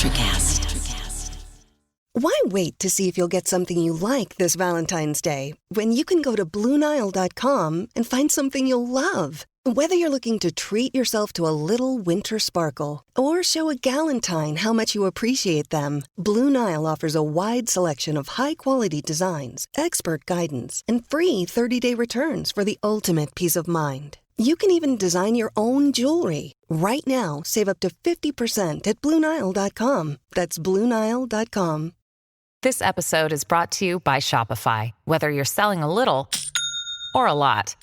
Electrocast. Why wait to see if you'll get something you like this Valentine's Day when you can go to BlueNile.com and find something you'll love? Whether you're looking to treat yourself to a little winter sparkle or show a galentine how much you appreciate them, Blue Nile offers a wide selection of high-quality designs, expert guidance, and free 30-day returns for the ultimate peace of mind. You can even design your own jewelry. Right now, save up to 50% at BlueNile.com. That's BlueNile.com. This episode is brought to you by Shopify. Whether you're selling a little or a lot,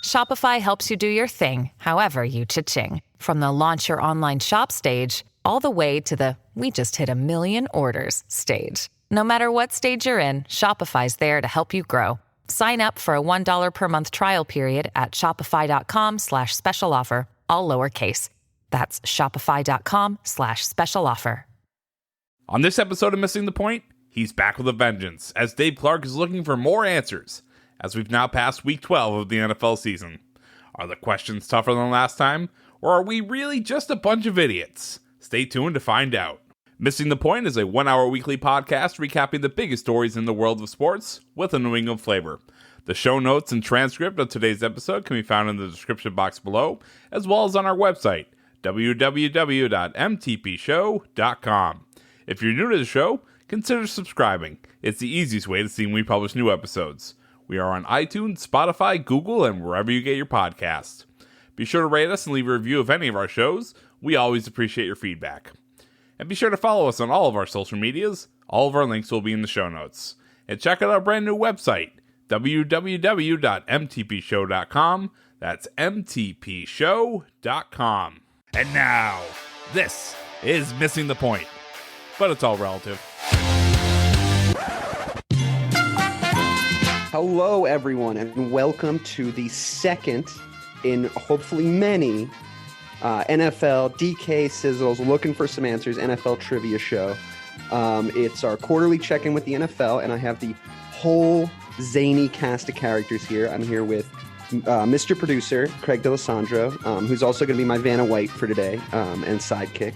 Shopify helps you do your thing, however you cha-ching. From the launch your online shop stage, all the way to the we just hit 1 million orders stage. No matter what stage you're in, Shopify's there to help you grow. Sign up for a $1 per month trial period at shopify.com/special offer, all lowercase. That's shopify.com/special offer. On this episode of Missing the Point, he's back with a vengeance, as Dave Clarke is looking for more answers, as we've now passed week 12 of the NFL season. Are the questions tougher than last time, or are we really just a bunch of idiots? Stay tuned to find out. Missing the Point is a 1-hour weekly podcast recapping the biggest stories in the world of sports with a New England flavor. The show notes and transcript of today's episode can be found in the description box below, as well as on our website, www.mtpshow.com. If you're new to the show, consider subscribing. It's the easiest way to see when we publish new episodes. We are on iTunes, Spotify, Google, and wherever you get your podcasts. Be sure to rate us and leave a review of any of our shows. We always appreciate your feedback. And be sure to follow us on all of our social medias. All of our links will be in the show notes. And check out our brand new website, www.mtpshow.com. That's mtpshow.com. And now, this is Missing the Point. But it's all relative. Hello, everyone, and welcome to the second in hopefully many NFL DK Sizzles Looking for Some Answers NFL Trivia Show. It's our quarterly check-in with the NFL, and I have the whole zany cast of characters here. I'm here with Mr. Producer, Craig D'Alessandro, who's also going to be my Vanna White for today, and sidekick.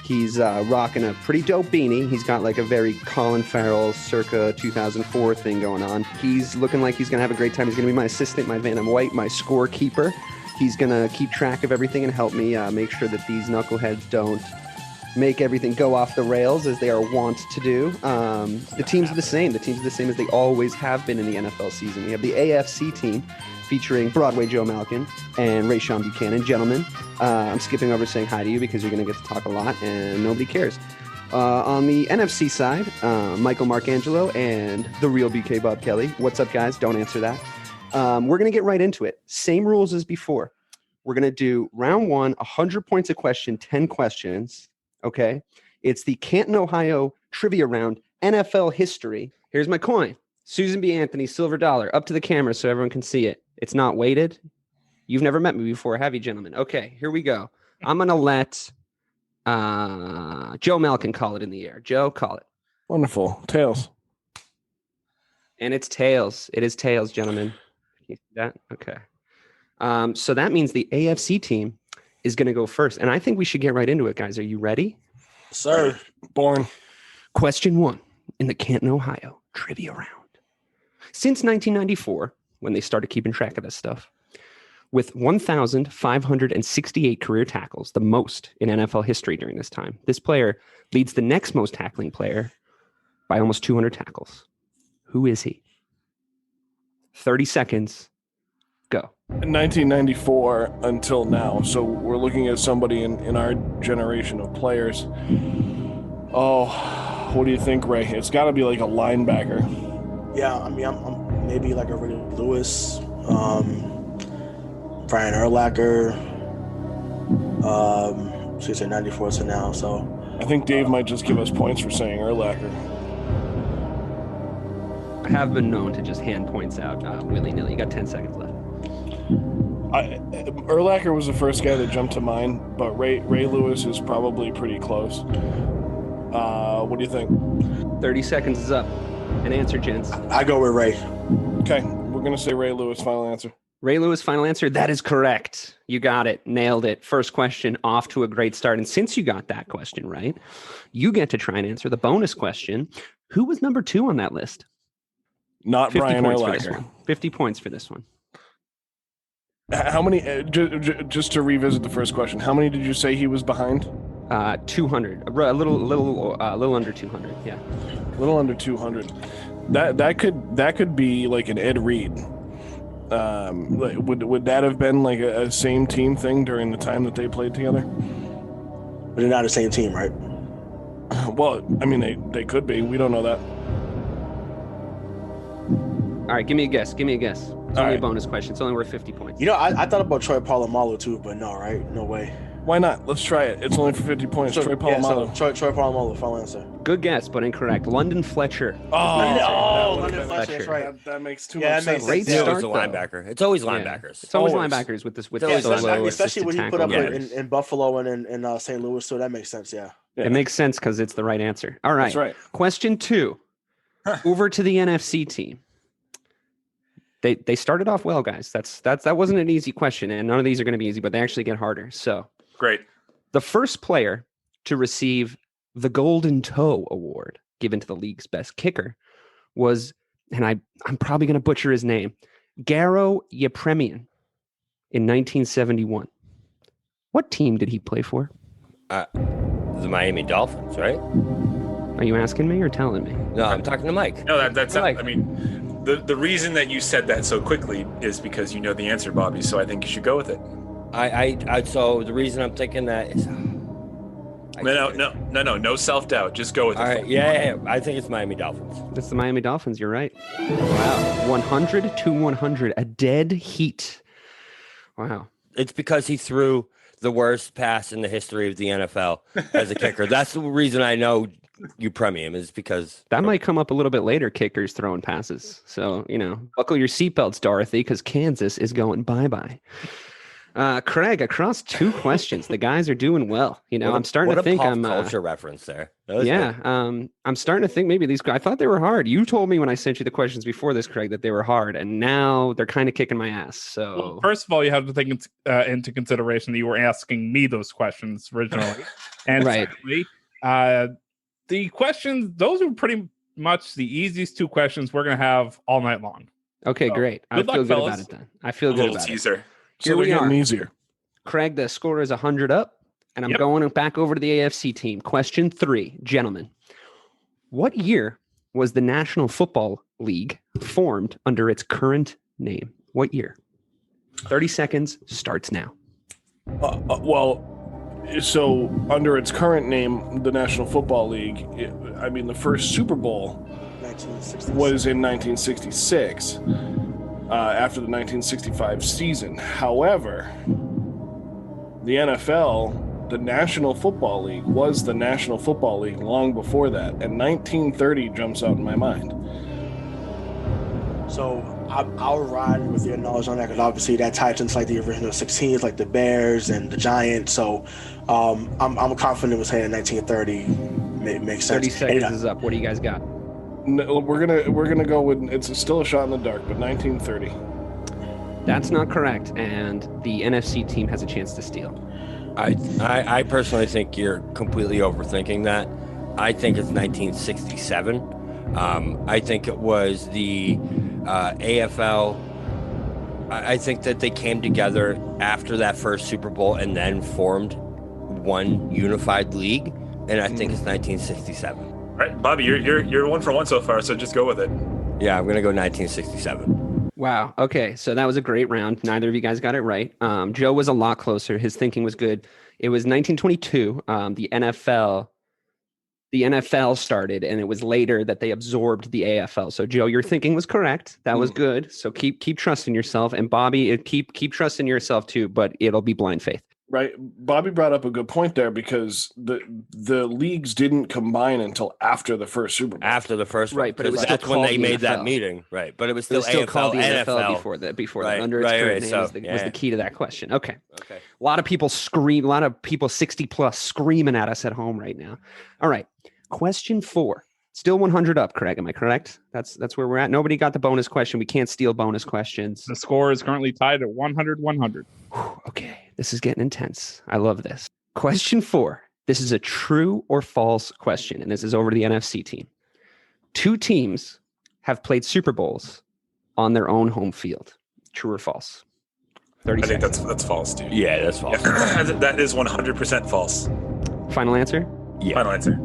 He's rocking a pretty dope beanie. He's got like a very Colin Farrell circa 2004 thing going on. He's looking like he's going to have a great time. He's going to be my assistant, my Vanna White, my scorekeeper. He's going to keep track of everything and help me make sure that these knuckleheads don't make everything go off the rails as they are wont to do. The teams are the same. The teams are the same as they always have been in the NFL season. We have the AFC team featuring Broadway Joe Malkin and Rayshawn Buchanan. Gentlemen, I'm skipping over saying hi to you because you're going to get to talk a lot and nobody cares. On the NFC side, Michael Marcangelo and the real BK Bob Kelly. What's up, guys? Don't answer that. We're going to get right into it. Same rules as before. We're going to do round one, 100 points a question, 10 questions. Okay. It's the Canton, Ohio trivia round, NFL history. Here's my coin. Susan B. Anthony, silver dollar, up to the camera so everyone can see it. It's not weighted. You've never met me before, have you, gentlemen? Okay, here we go. I'm going to let Joe Malkin call it in the air. Joe, call it. Wonderful. Tails. And it's tails. It is tails, gentlemen. Can you see that? Okay. So that means the AFC team is going to go first. And I think we should get right into it, guys. Are you ready? Sir. Born. Question one in the Canton, Ohio trivia round. Since 1994, when they started keeping track of this stuff, with 1,568 career tackles, the most in NFL history during this time, this player leads the next most tackling player by almost 200 tackles. Who is he? 30 seconds. Go. 1994 until now. So we're looking at somebody in our generation of players. Oh, what do you think, Ray? It's got to be like a linebacker. Yeah, I mean, I'm maybe like a Ray Lewis, Brian Urlacher. She said 94 to now, so. I think Dave might just give us points for saying Urlacher. I have been known to just hand points out willy-nilly. You got 10 seconds left. Urlacher was the first guy that jumped to mind, but Ray Lewis is probably pretty close. What do you think? 30 seconds is up. An answer, gents. I go with Ray. Okay, we're going to say Ray Lewis, final answer. Ray Lewis, final answer. That is correct. You got it. Nailed it. First question, off to a great start. And since you got that question right, you get to try and answer the bonus question. Who was number 2 on that list? Not 50 Brian points for this Urlacher. one. 50 points for this one. How many? Just to revisit the first question, how many did you say he was behind? 200. A little under 200. Yeah. A little under 200. That could be like an Ed Reed. Would that have been like a same team thing during the time that they played together? But they're not the same team, right? Well, I mean, they could be. We don't know that. All right, give me a guess. It's only right. a bonus question. It's only worth 50 points. You know, I thought about Troy Polamalu too, but no, right? No way. Why not? Let's try it. It's only for 50 points. Troy Polamalu. Troy Polamalu, final answer. Good guess, but incorrect. London Fletcher. London Fletcher, that's right. That makes too Yeah, much that makes sense. Great sense. It start, was a though. linebacker. It's always Yeah. linebackers. It's always Always. linebackers with this. With Yeah, solo especially what he assisted put up tackle. in Buffalo and in St. Louis, so that makes sense, yeah. It makes sense because it's the right answer. All right. That's right. Question 2. Over to the NFC team. They started off well, guys. That wasn't an easy question, and none of these are going to be easy, but they actually get harder. So Great. the first player to receive the Golden Toe Award given to the league's best kicker was, and I'm probably going to butcher his name, Garo Yepremian in 1971. What team did he play for? The Miami Dolphins, right? Are you asking me or telling me? No, I'm talking to Mike. No, that's Like- I mean, the reason that you said that so quickly is because you know the answer, Bobby. So I think you should go with it. So the reason I'm thinking that is. No self-doubt. Just go with it. All right, yeah. I think it's Miami Dolphins. It's the Miami Dolphins. You're right. Wow. 100 to 100. A dead heat. Wow. It's because he threw the worst pass in the history of the NFL as a kicker. That's the reason I know you premium is because That might come up a little bit later, kickers throwing passes. So, buckle your seatbelts, Dorothy, because Kansas is going bye-bye. Craig, across 2 questions, the guys are doing well. I'm starting to think I'm culture reference there. Good. I'm starting to think maybe these guys, I thought they were hard. You told me when I sent you the questions before this, Craig, that they were hard, and now they're kind of kicking my ass. So Well, first of all, you have to take into consideration that you were asking me those questions originally. And Right. secondly, the questions, those are pretty much the easiest 2 questions we're going to have all night long. okay, So, great. I good feel luck, good fellas. about it then. I feel A good little about it. teaser. Here So we they're are. getting easier. Craig, the score is 100 up, and I'm Yep. going back over to the AFC team. Question 3, gentlemen. What year was the National Football League formed under its current name? What year? 30 seconds starts now. So under its current name, the National Football League, the first Super Bowl 1966. was in 1966, after the 1965 season. However, the NFL, the National Football League, was the National Football League long before that, and 1930 jumps out in my mind. So I'll ride with your knowledge on that because obviously that ties into like the original 16s, like the Bears and the Giants. So I'm confident it was saying 1930 makes sense. 30 seconds is up. What do you guys got? No, we're gonna go with it's still a shot in the dark, but 1930. That's not correct, and the NFC team has a chance to steal. I personally think you're completely overthinking that. I think it's 1967. I think it was the AFL. I think that they came together after that first Super Bowl and then formed one unified league, and I think it's 1967. All right, Bobby, you're 1 for 1 so far, so just go with it. Yeah, I'm gonna go 1967. Wow. Okay, so that was a great round. Neither of you guys got it right. Joe was a lot closer. His thinking was good. It was 1922. The NFL started, and it was later that they absorbed the AFL. So, Joe, your thinking was correct. That was good. So keep trusting yourself, and Bobby, keep trusting yourself too. But it'll be blind faith. Right, Bobby brought up a good point there because the leagues didn't combine until after the first Super Bowl. After the first one, Right, but it was that's still when called they the made that NFL. meeting. Right, but it was It still, was still called the NFL NFL before that. Before Right, that, under its right, current right, name so, was the key to that question. Okay. Okay. A lot of people scream. A lot of people 60 plus screaming at us at home right now. All right. Question 4. Still 100 up, Craig. Am I correct? That's where we're at. Nobody got the bonus question. We can't steal bonus questions. The score is currently tied at 100-100. Okay, this is getting intense. I love this. Question 4. This is a true or false question, and this is over to the NFC team. 2 teams have played Super Bowls on their own home field. True or false? 30 seconds. I think that's false, dude. Yeah, that's false. Yeah. That is 100% false. Final answer? Yeah. Final answer.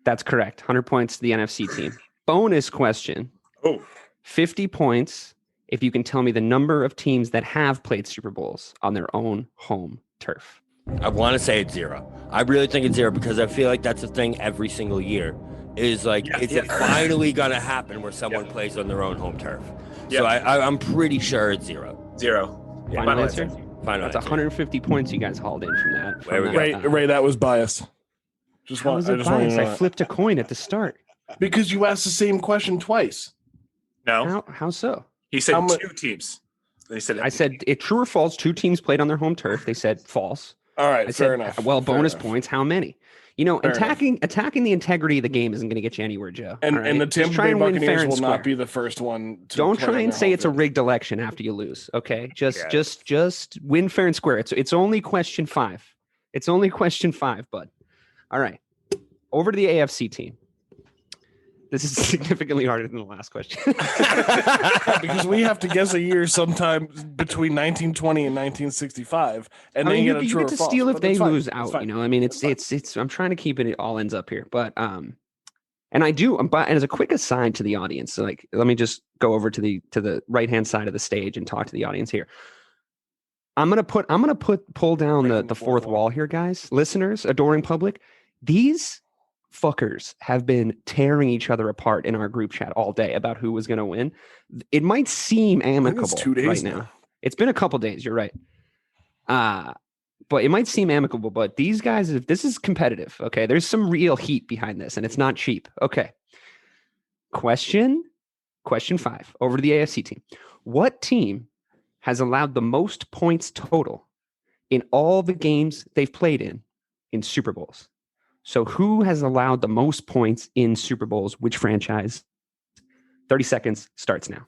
That's correct. 100 points to the NFC team. Bonus question. Oh. 50 points if you can tell me the number of teams that have played Super Bowls on their own home turf. I want to say it's 0. I really think it's 0 because I feel like that's a thing every single year. Is like, is it finally going to happen where someone plays on their own home turf? So I'm pretty sure it's 0. 0. Yeah. Final answer? Final That's answer. 150 points you guys hauled in from that. There we go. Ray, that was bias. How was it biased? I flipped a coin at the start. Because you asked the same question twice. No. How so? He said 2 teams. I said it true or false. 2 teams played on their home turf. They said false. All right, I fair said, enough. Well, Fair bonus enough. points. How many? You know, attacking the integrity of the game isn't going to get you anywhere, Joe. And all right? the Just Tampa try Bay and win fair Buccaneers and will square. not be the first one to Don't play try on and their say home it's a field. rigged election after you lose. Okay, just win fair and square. It's only question 5. It's only question 5, bud. All right, over to the AFC team. This is significantly harder than the last question. Because we have to guess a year sometime between 1920 and 1965, and then you get a get true or to false. steal if but they that's fine. lose That's out. fine. You know, I mean, it's. I'm trying to keep it all ends up here, but and I do. But as a quick aside to the audience, so like, let me just go over to the right hand side of the stage and talk to the audience here. I'm gonna pull down the fourth wall here, guys, listeners, adoring public. These fuckers have been tearing each other apart in our group chat all day about who was going to win. It might seem amicable 2 days right now. It's been a couple days. You're right. But it might seem amicable, but these guys, this is competitive. Okay. There's some real heat behind this and it's not cheap. Okay. Question 5 over to the AFC team. What team has allowed the most points total in all the games they've played in Super Bowls? So who has allowed the most points in Super Bowls? Which franchise? 30 seconds starts now.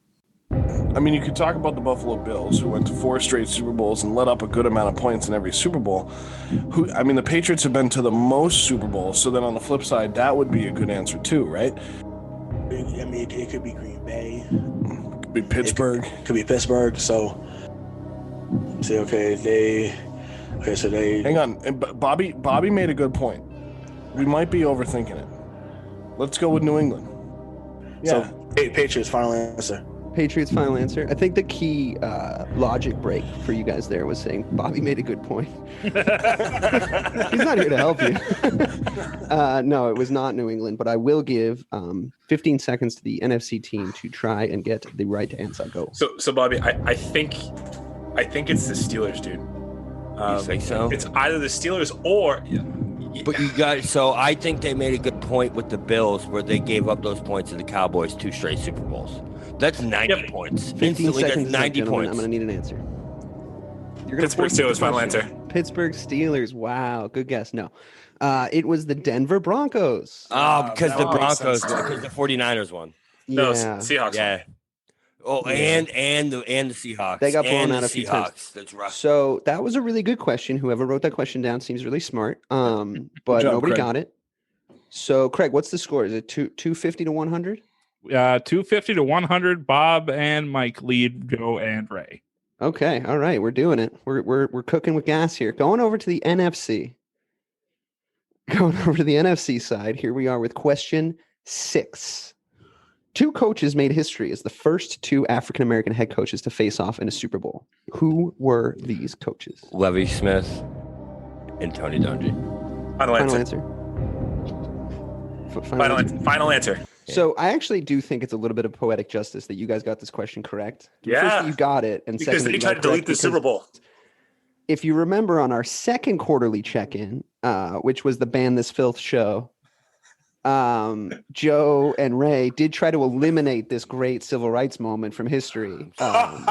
I mean, you could talk about the Buffalo Bills, who went to 4 straight Super Bowls and let up a good amount of points in every Super Bowl. The Patriots have been to the most Super Bowls. So then on the flip side, that would be a good answer too, right? I mean, it could be Green Bay. Could be Pittsburgh. Could be Pittsburgh. So, say, so they. Hang on. Bobby made a good point. We might be overthinking it. Let's go with New England. Yeah. So, Patriots, final answer. Patriots final answer. I think the key logic break for you guys there was saying Bobby made a good point. He's not here to help you. No, it was not New England, but I will give 15 seconds to the NFC team to try and get the right answer. Go. So Bobby, I think it's the Steelers, dude. You think so? It's either the Steelers or. But I think they made a good point with the Bills where they gave up those points to the Cowboys 2 straight Super Bowls. That's 90 points. 15 Instantly, seconds. that's 90 points. I'm going to need an answer. You're gonna Pittsburgh force the Steelers, final question. answer. Pittsburgh Steelers. Wow, good guess. No, it was the Denver Broncos. Oh, because the that makes Broncos, sense. because the 49ers won. No, Yeah. Seahawks. Yeah. Oh, and the Seahawks. They got blown and out the a few Seahawks. times. That's rough. So that was a really good question. Whoever wrote that question down seems really smart. But Good job, nobody Craig. got it. So Craig, what's the score? Is it 250 to 100? 250 to 100. Bob and Mike lead Joe and Ray. Okay, all right, we're doing it. We're cooking with gas here. Going over to the NFC. Going over to the NFC side. Here we are with question 6. 2 coaches made history as the first 2 African-American head coaches to face off in a Super Bowl. Who were these coaches? Levy Smith and Tony Dungy. Final Final answer. answer. Final answer. So I actually do think it's a little bit of poetic justice that you guys got this question correct. Yeah. First that you got it, and Because second that they you tried got to it delete correct the Super Bowl. If you remember on our second quarterly check-in, which was the Ban This Filth show, Joe and Ray did try to eliminate this great civil rights moment from history. So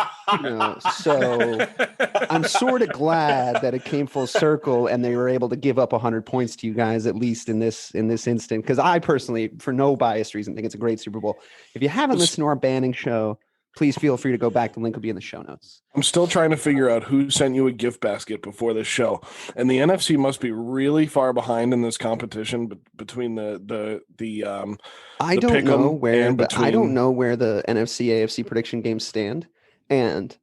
I'm sort of glad that it came full circle and they were able to give up 100 points to you guys, at least in this instant. Because I personally, for no biased reason, think it's a great Super Bowl. If you haven't listened to our banning show, please feel free to go back. The link will be in the show notes. I'm still trying to figure out who sent you a gift basket before this show, and the NFC must be really far behind in this competition between the I don't know where the NFC AFC prediction games stand, and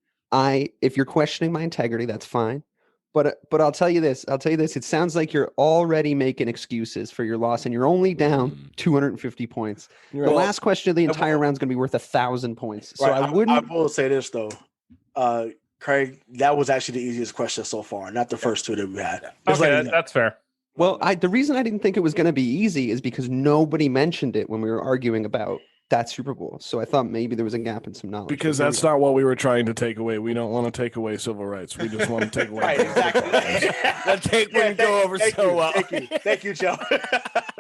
if you're questioning my integrity, that's fine. But I'll tell you this. It sounds like you're already making excuses for your loss, and you're only down 250 points. The last question of the entire round is going to be worth 1,000 points. So right. I will say this though, Craig, that was actually the easiest question so far, not the first two that we had. Okay, that's fair. Well, the reason I didn't think it was going to be easy is because nobody mentioned it when we were arguing about that Super Bowl. So I thought maybe there was a gap in some knowledge. Because that's not what we were trying to take away. We don't want to take away civil rights. We just want to take away. Right, exactly. That take wouldn't go over so well. Thank you, Joe.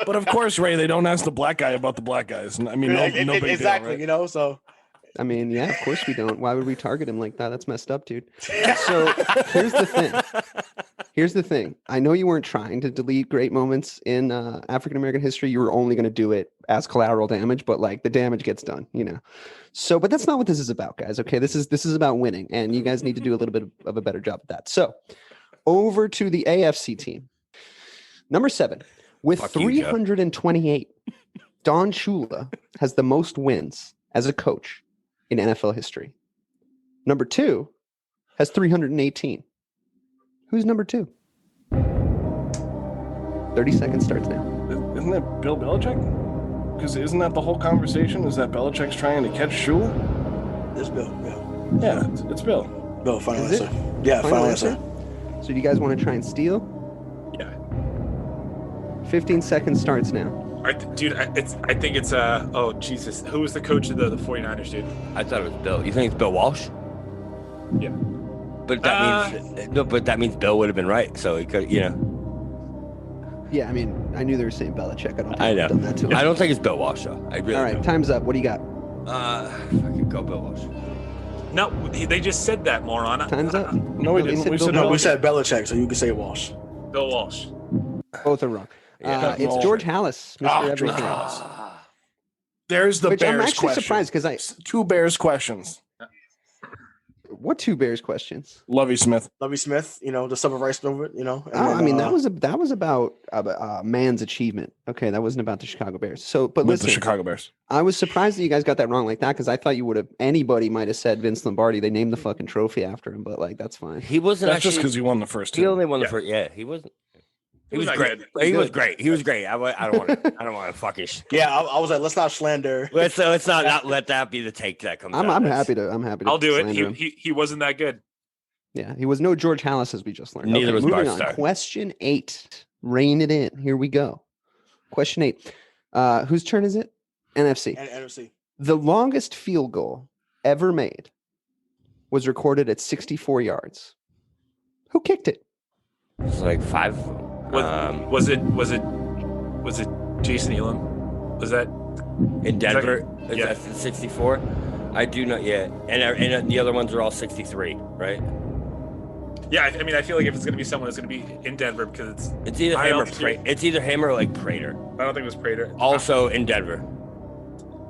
But of course, Ray, they don't ask the black guy about the black guys. I mean, no big exactly. Deal, right? So. I mean, yeah, of course we don't. Why would we target him like that? That's messed up, dude. So here's the thing. I know you weren't trying to delete great moments in African-American history. You were only going to do it as collateral damage, but like the damage gets done, So, but that's not what this is about, guys. Okay, this is about winning, and you guys need to do a little bit of a better job at that. So, over to the AFC team, number 7 with 328. Don Shula has the most wins as a coach in NFL history. Number 2 has 318. Who's number 2? 30 seconds starts now. Isn't that Bill Belichick? Because isn't that the whole conversation? Is that Belichick's trying to catch Shula? It's Bill. Yeah, it's Bill. Bill, final Is answer. it? Yeah, final answer. So do you guys want to try and steal? Yeah. 15 seconds starts now. I think it's oh Jesus, who was the coach of the 49ers, dude? I thought it was Bill. You think it's Bill Walsh? Yeah. But that means Bill would have been right. So he could, Yeah, I mean, I knew they were saying Belichick. I don't think I know. I've done that to him. I don't think it's Bill Walsh though. I really All right, don't. time's up. What do you got? I could go Bill Walsh. No, they just said that, moron. Time's up. No, we didn't. We said Belichick, so you can say Walsh. Bill Walsh. Both are wrong. Yeah, it's George Hallis, Mr. George Everything. Hallis. There's the Which Bears I'm actually question. surprised because 2 Bears questions. What 2 Bears questions? Lovey Smith. The civil rights movement, I mean, that was about a man's achievement. Okay, that wasn't about the Chicago Bears. So, but listen, the Chicago Bears. I was surprised that you guys got that wrong like that because I thought you would have. Anybody might have said Vince Lombardi. They named the fucking trophy after him, but like that's fine. He wasn't. That's just because he won the first 2. He only won the first. Yeah, he wasn't. He was great. He was great. He was great. I don't want to fucking. Yeah, I was like, let's not slander. Let's not let that be the take that comes. I'm happy to. I'll do it. He wasn't that good. Yeah, he was no George Hallis, as we just learned. Neither was moving Bart on. Starr. Question 8. Rein it in. Here we go. Question 8. Whose turn is it? NFC. NFC. The longest field goal ever made was recorded at 64 yards. Who kicked it? It's like 5. Was it Jason Elam? Was that in Denver? Yeah. Is that 64? I do not yet. And the other ones are all 63, right? Yeah, I mean, I feel like if it's going to be someone, it's going to be in Denver because it's either him or Prater. It's either him or like Prater. I don't think it was Prater. Also in Denver.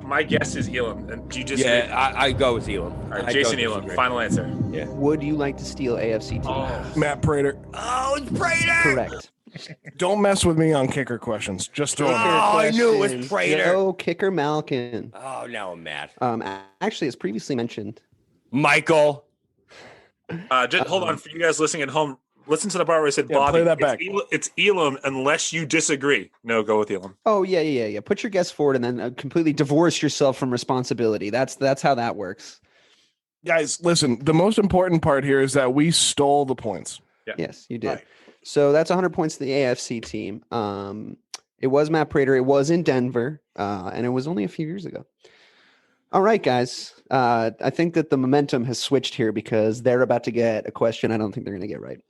My guess is Elam. And do you just? Yeah, I go with Elam. All right, Jason Elam. Final answer. Yeah. Would you like to steal AFC team? Oh. Matt Prater. Oh, it's Prater. Correct. Don't mess with me on kicker questions. Just throw them. I knew it was Prater. Oh, kicker Malkin. Oh, now I'm mad. Actually, as previously mentioned, Michael. Just hold on for you guys listening at home. Listen to the part where I said, Bobby, play that back. It's Elam unless you disagree. No, go with Elam. Oh, yeah. Put your guess forward and then completely divorce yourself from responsibility. That's how that works. Guys, listen, the most important part here is that we stole the points. Yeah. Yes, you did. Right. So that's 100 points to the AFC team. It was Matt Prater. It was in Denver, and it was only a few years ago. All right, guys. I think that the momentum has switched here because they're about to get a question I don't think they're going to get right.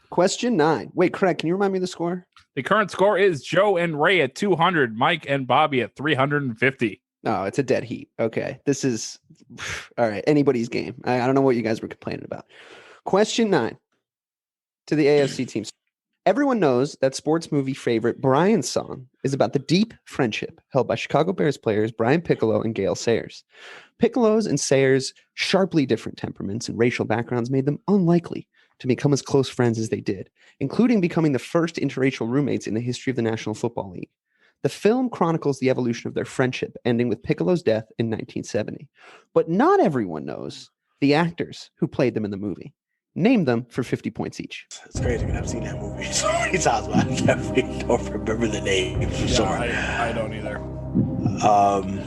Question 9. Wait, Craig, can you remind me of the score? The current score is Joe and Ray at 200, Mike and Bobby at 350. No, it's a dead heat. Okay. This is all right. Anybody's game. I don't know what you guys were complaining about. Question 9 to the AFC teams. Everyone knows that sports movie favorite Brian's song is about the deep friendship held by Chicago Bears players Brian Piccolo and Gale Sayers. Piccolo's and Sayers' sharply different temperaments and racial backgrounds made them unlikely to become as close friends as they did, including becoming the first interracial roommates in the history of the National Football League. The film chronicles the evolution of their friendship, ending with Piccolo's death in 1970. But not everyone knows the actors who played them in the movie. Name them for 50 points each. It's crazy because I've seen that movie so many times, but I definitely don't remember the name for sure. I don't either.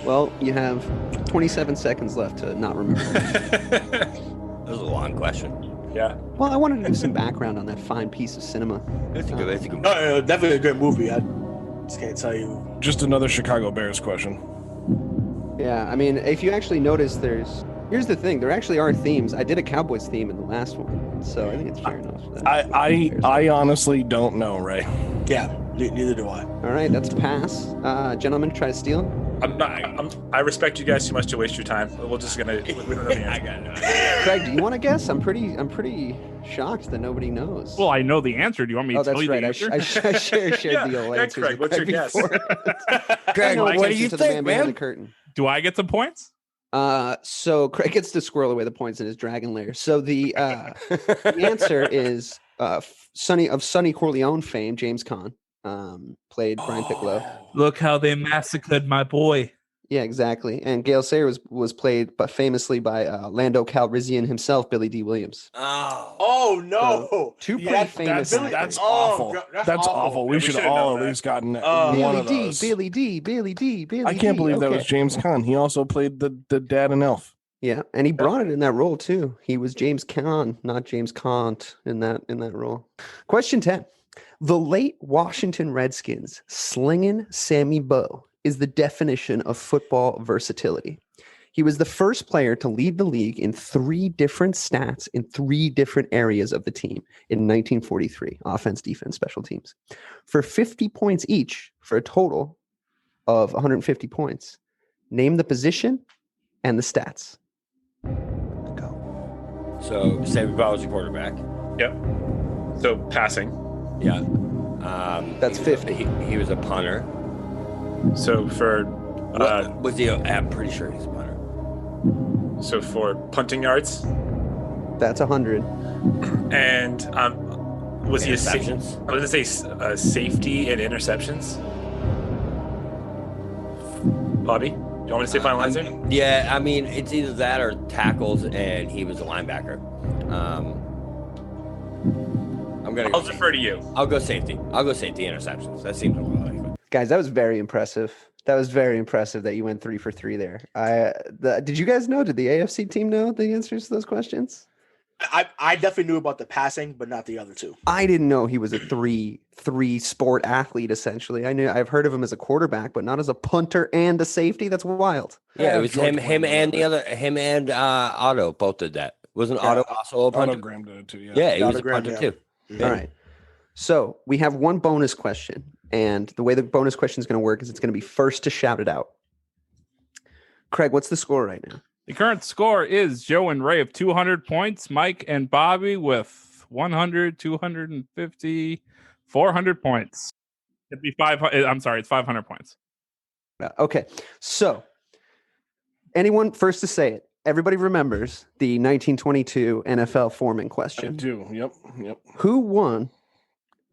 Well, you have 27 seconds left to not remember. That was a long question. Yeah. Well, I wanted to give some background on that fine piece of cinema. It's a good No, definitely a good movie. I just can't tell you. Just another Chicago Bears question. Yeah, I mean, if you actually notice, here's the thing. There actually are themes. I did a Cowboys theme in the last one, so I think it's fair enough. I honestly don't know, Ray. Yeah, neither do I. All right, that's a pass. Gentlemen, try to steal. I respect you guys too much to waste your time. We're just gonna. We don't know the answer. Craig, do you want to guess? I'm pretty shocked that nobody knows. Well, I know the answer. Do you want me to tell that's you right. the answer? I shared the old answers. Craig, what's your guess? Craig, what do you think, The man? curtain. Do I get some points? So Craig gets to squirrel away the points in his dragon lair. So the answer is Sonny Corleone fame, James Caan, played Brian Piccolo. Look how they massacred my boy. Yeah, exactly. And Gale Sayers was played famously by Lando Calrissian himself, Billy D. Williams. Oh no! So, two pretty famous. That's awful. That's awful. We should all at least gotten one of those. Billy D. I can't believe that was James Caan. He also played the dad in Elf. Yeah, and he brought it in that role too. He was James Caan, not James Cant in that role. Question 10. The late Washington Redskins slinging Sammy Bowe is the definition of football versatility. He was the first player to lead the league in 3 different stats in 3 different areas of the team in 1943, offense, defense, special teams. For 50 points each, for a total of 150 points. Name the position and the stats. Go. So Sammy Bowe was a quarterback. Yep. So passing. Yeah. That's 50. He was a punter. So for was he? I'm pretty sure he's a punter. So for punting yards. That's 100. And was he Interceptions? I was gonna say safety and interceptions. Bobby, do you want me to say final answer? Yeah, I mean it's either that or tackles, and he was a linebacker. I'll defer to you. I'll go safety. Interceptions. That seems more likely. Guys, that was very impressive. That was very impressive that you went 3 for 3 there. Did you guys know? Did the AFC team know the answers to those questions? I definitely knew about the passing, but not the other 2. I didn't know he was a three sport athlete. Essentially, I've heard of him as a quarterback, but not as a punter and a safety. That's wild. Yeah, it was him and Otto both did that. Wasn't Otto also a punter? Otto Graham did it too. Yeah, he was a punter too. Yeah. All right. So we have one bonus question, and the way the bonus question is going to work is it's going to be first to shout it out. Craig, what's the score right now? The current score is Joe and Ray of 200 points, Mike and Bobby with 100, 250, 400 points. It'd be 500. I'm sorry, it's 500 points. Okay. So anyone first to say it? Everybody remembers the 1922 NFL foreman question. I do. Yep. Who won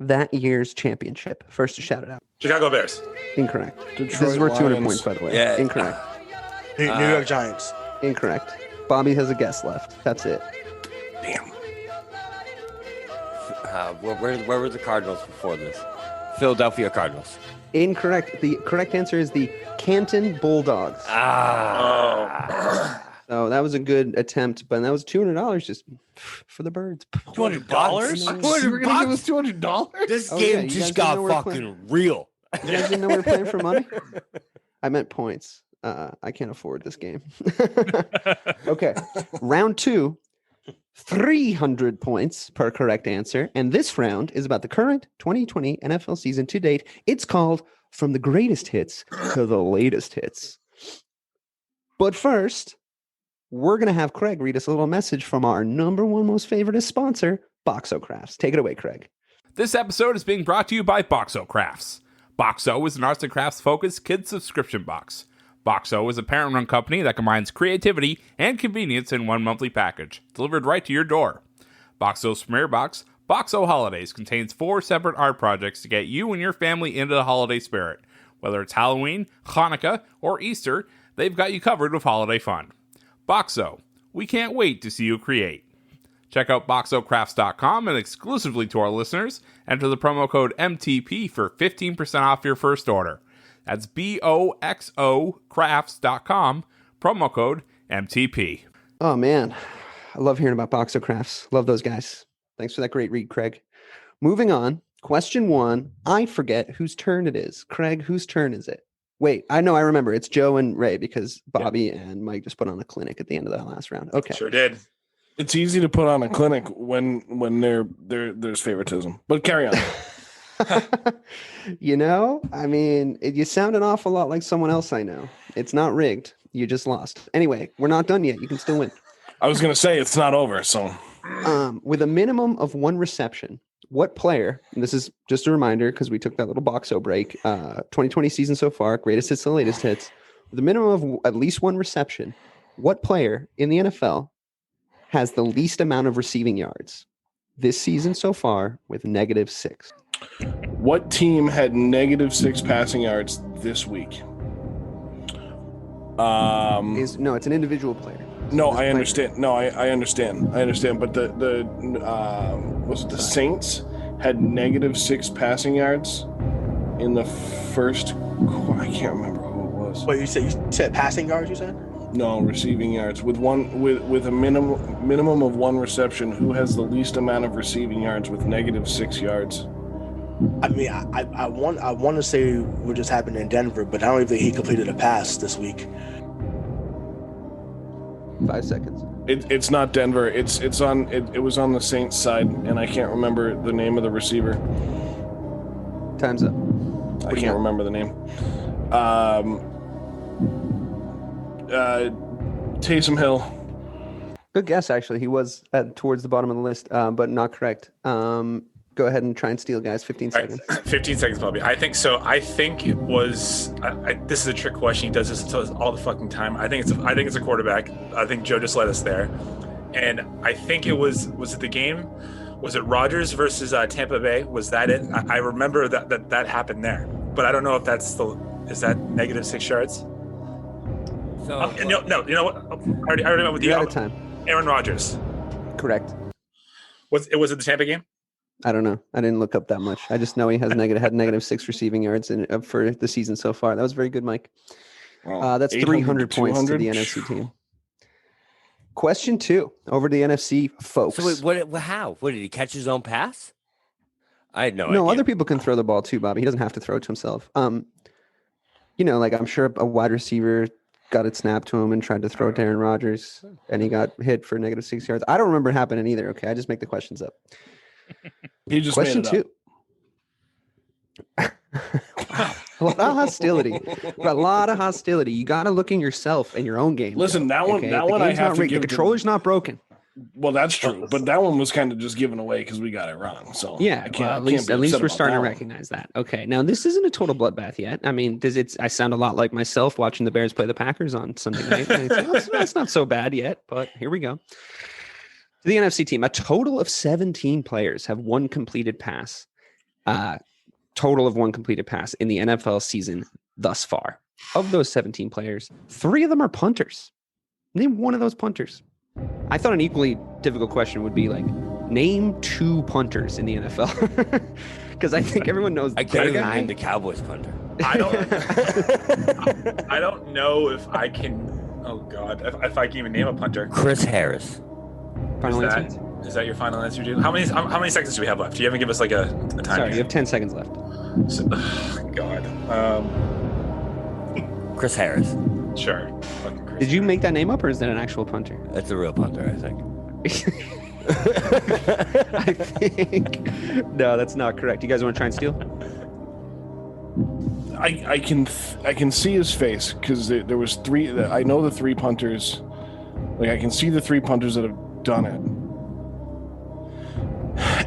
that year's championship? First to shout it out. Chicago Bears. Incorrect. Detroit This is worth 200 Lions. points, by the way. Yeah. Incorrect. New York Giants. Incorrect. Bobby has a guess left. That's it. Damn. Where were the Cardinals before this? Philadelphia Cardinals. Incorrect. The correct answer is the Canton Bulldogs. So that was a good attempt, but that was $200 just for the birds. $200? We're gonna give us $200. This Oh, game yeah, you just guys got didn't know we're fucking real. You guys didn't know we were playing for money? I meant points. I can't afford this game. Okay. Round 2. 300 points per correct answer. And this round is about the current 2020 NFL season to date. It's called From the Greatest Hits to the Latest Hits. But first, we're going to have Craig read us a little message from our number one most favorite sponsor, Boxo Crafts. Take it away, Craig. This episode is being brought to you by Boxo Crafts. Boxo is an arts and crafts focused kids subscription box. Boxo is a parent-run company that combines creativity and convenience in one monthly package, delivered right to your door. Boxo's premier box, Boxo Holidays, contains 4 separate art projects to get you and your family into the holiday spirit. Whether it's Halloween, Hanukkah, or Easter, they've got you covered with holiday fun. Boxo, we can't wait to see you create. Check out boxocrafts.com and exclusively to our listeners, enter the promo code MTP for 15% off your first order. That's BOXO crafts.com, promo code MTP. Oh, man. I love hearing about Boxo Crafts. Love those guys. Thanks for that great read, Craig. Moving on. Question 1. I forget whose turn it is. Craig, whose turn is it? Wait, I know. I remember. It's Joe and Ray because Bobby and Mike just put on a clinic at the end of that last round. Okay. Sure did. It's easy to put on a clinic when there's favoritism. But carry on. I mean, you sound an awful lot like someone else I know. It's not rigged. You just lost. Anyway, we're not done yet. You can still win. I was going to say it's not over. So, with a minimum of 1 reception, what player, and this is just a reminder because we took that little Boxo break, 2020 season so far, greatest hits to the latest hits, with a minimum of at least 1 reception, what player in the NFL has the least amount of receiving yards this season so far with -6? What team had -6 passing yards this week? No, it's an individual player. No, I understand. No, I understand. I understand. But the was it the Saints had -6 passing yards in the first? I can't remember who it was. Wait, you said passing yards? You said? No, receiving yards with a minimum of 1 reception. Who has the least amount of receiving yards with -6 yards? I mean, I want to say what just happened in Denver, but I don't even think he completed a pass this week. 5 seconds. It's not Denver. It was on the Saints side, and I can't remember the name of the receiver. Time's up. I can't remember the name. Taysom Hill. Good guess, actually. He was towards the bottom of the list, but not correct. Go ahead and try and steal, guys. 15 seconds. Right. 15 seconds, Bobby. I think so. I think it was. This is a trick question. He does this all the fucking time. I think it's a quarterback. I think Joe just led us there, and I think it was. Was it the game? Was it Rodgers versus Tampa Bay? Was that it? I remember that happened there, but I don't know if that's is that -6 yards. So No. You know what? I already went with you. You're out of time. Aaron Rodgers. Correct. Was it the Tampa game? I don't know. I didn't look up that much. I just know he has had -6 receiving yards for the season so far. That was very good, Mike. That's 300 points to the NFC team. Question 2 over to the NFC folks. So wait, how? What, did he catch his own pass? I had no idea. No, other people can throw the ball too, Bobby. He doesn't have to throw it to himself. Like I'm sure a wide receiver got it snapped to him and tried to throw it to Aaron Rodgers, and he got hit for -6 yards. I don't remember it happening either. Okay, I just make the questions up. He just Question made it 2. Wow. A lot of hostility. A lot of hostility. You got to look in yourself and your own game. Listen, that one I have not to rigged. give The controller's not broken. Well, that's true, but that one was kind of just given away because we got it wrong. So yeah, at least we're starting to recognize that. Okay, now this isn't a total bloodbath yet. I mean, I sound a lot like myself watching the Bears play the Packers on Sunday night. It's not so bad yet, but here we go. The NFC team, a total of 17 players have 1 completed pass. Total of 1 completed pass in the NFL season thus far. Of those 17 players, 3 of them are punters. Name one of those punters. I thought an equally difficult question would be like, name 2 punters in the NFL. Because I think everyone knows. I can't even name the Cowboys punter. I don't know if I can. Oh God, if I can even name a punter. Chris Harris. Final answer? Is that your final answer, dude? How many seconds do we have left? You haven't given us like a time. Sorry, you have 10 seconds left. So, God. Chris Harris. Sure. Did you make that name up, or is that an actual punter? That's a real punter, I think. I think no, that's not correct. You guys want to try and steal? I can see his face because there was three. I know the three punters. Like I can see the three punters that have done it.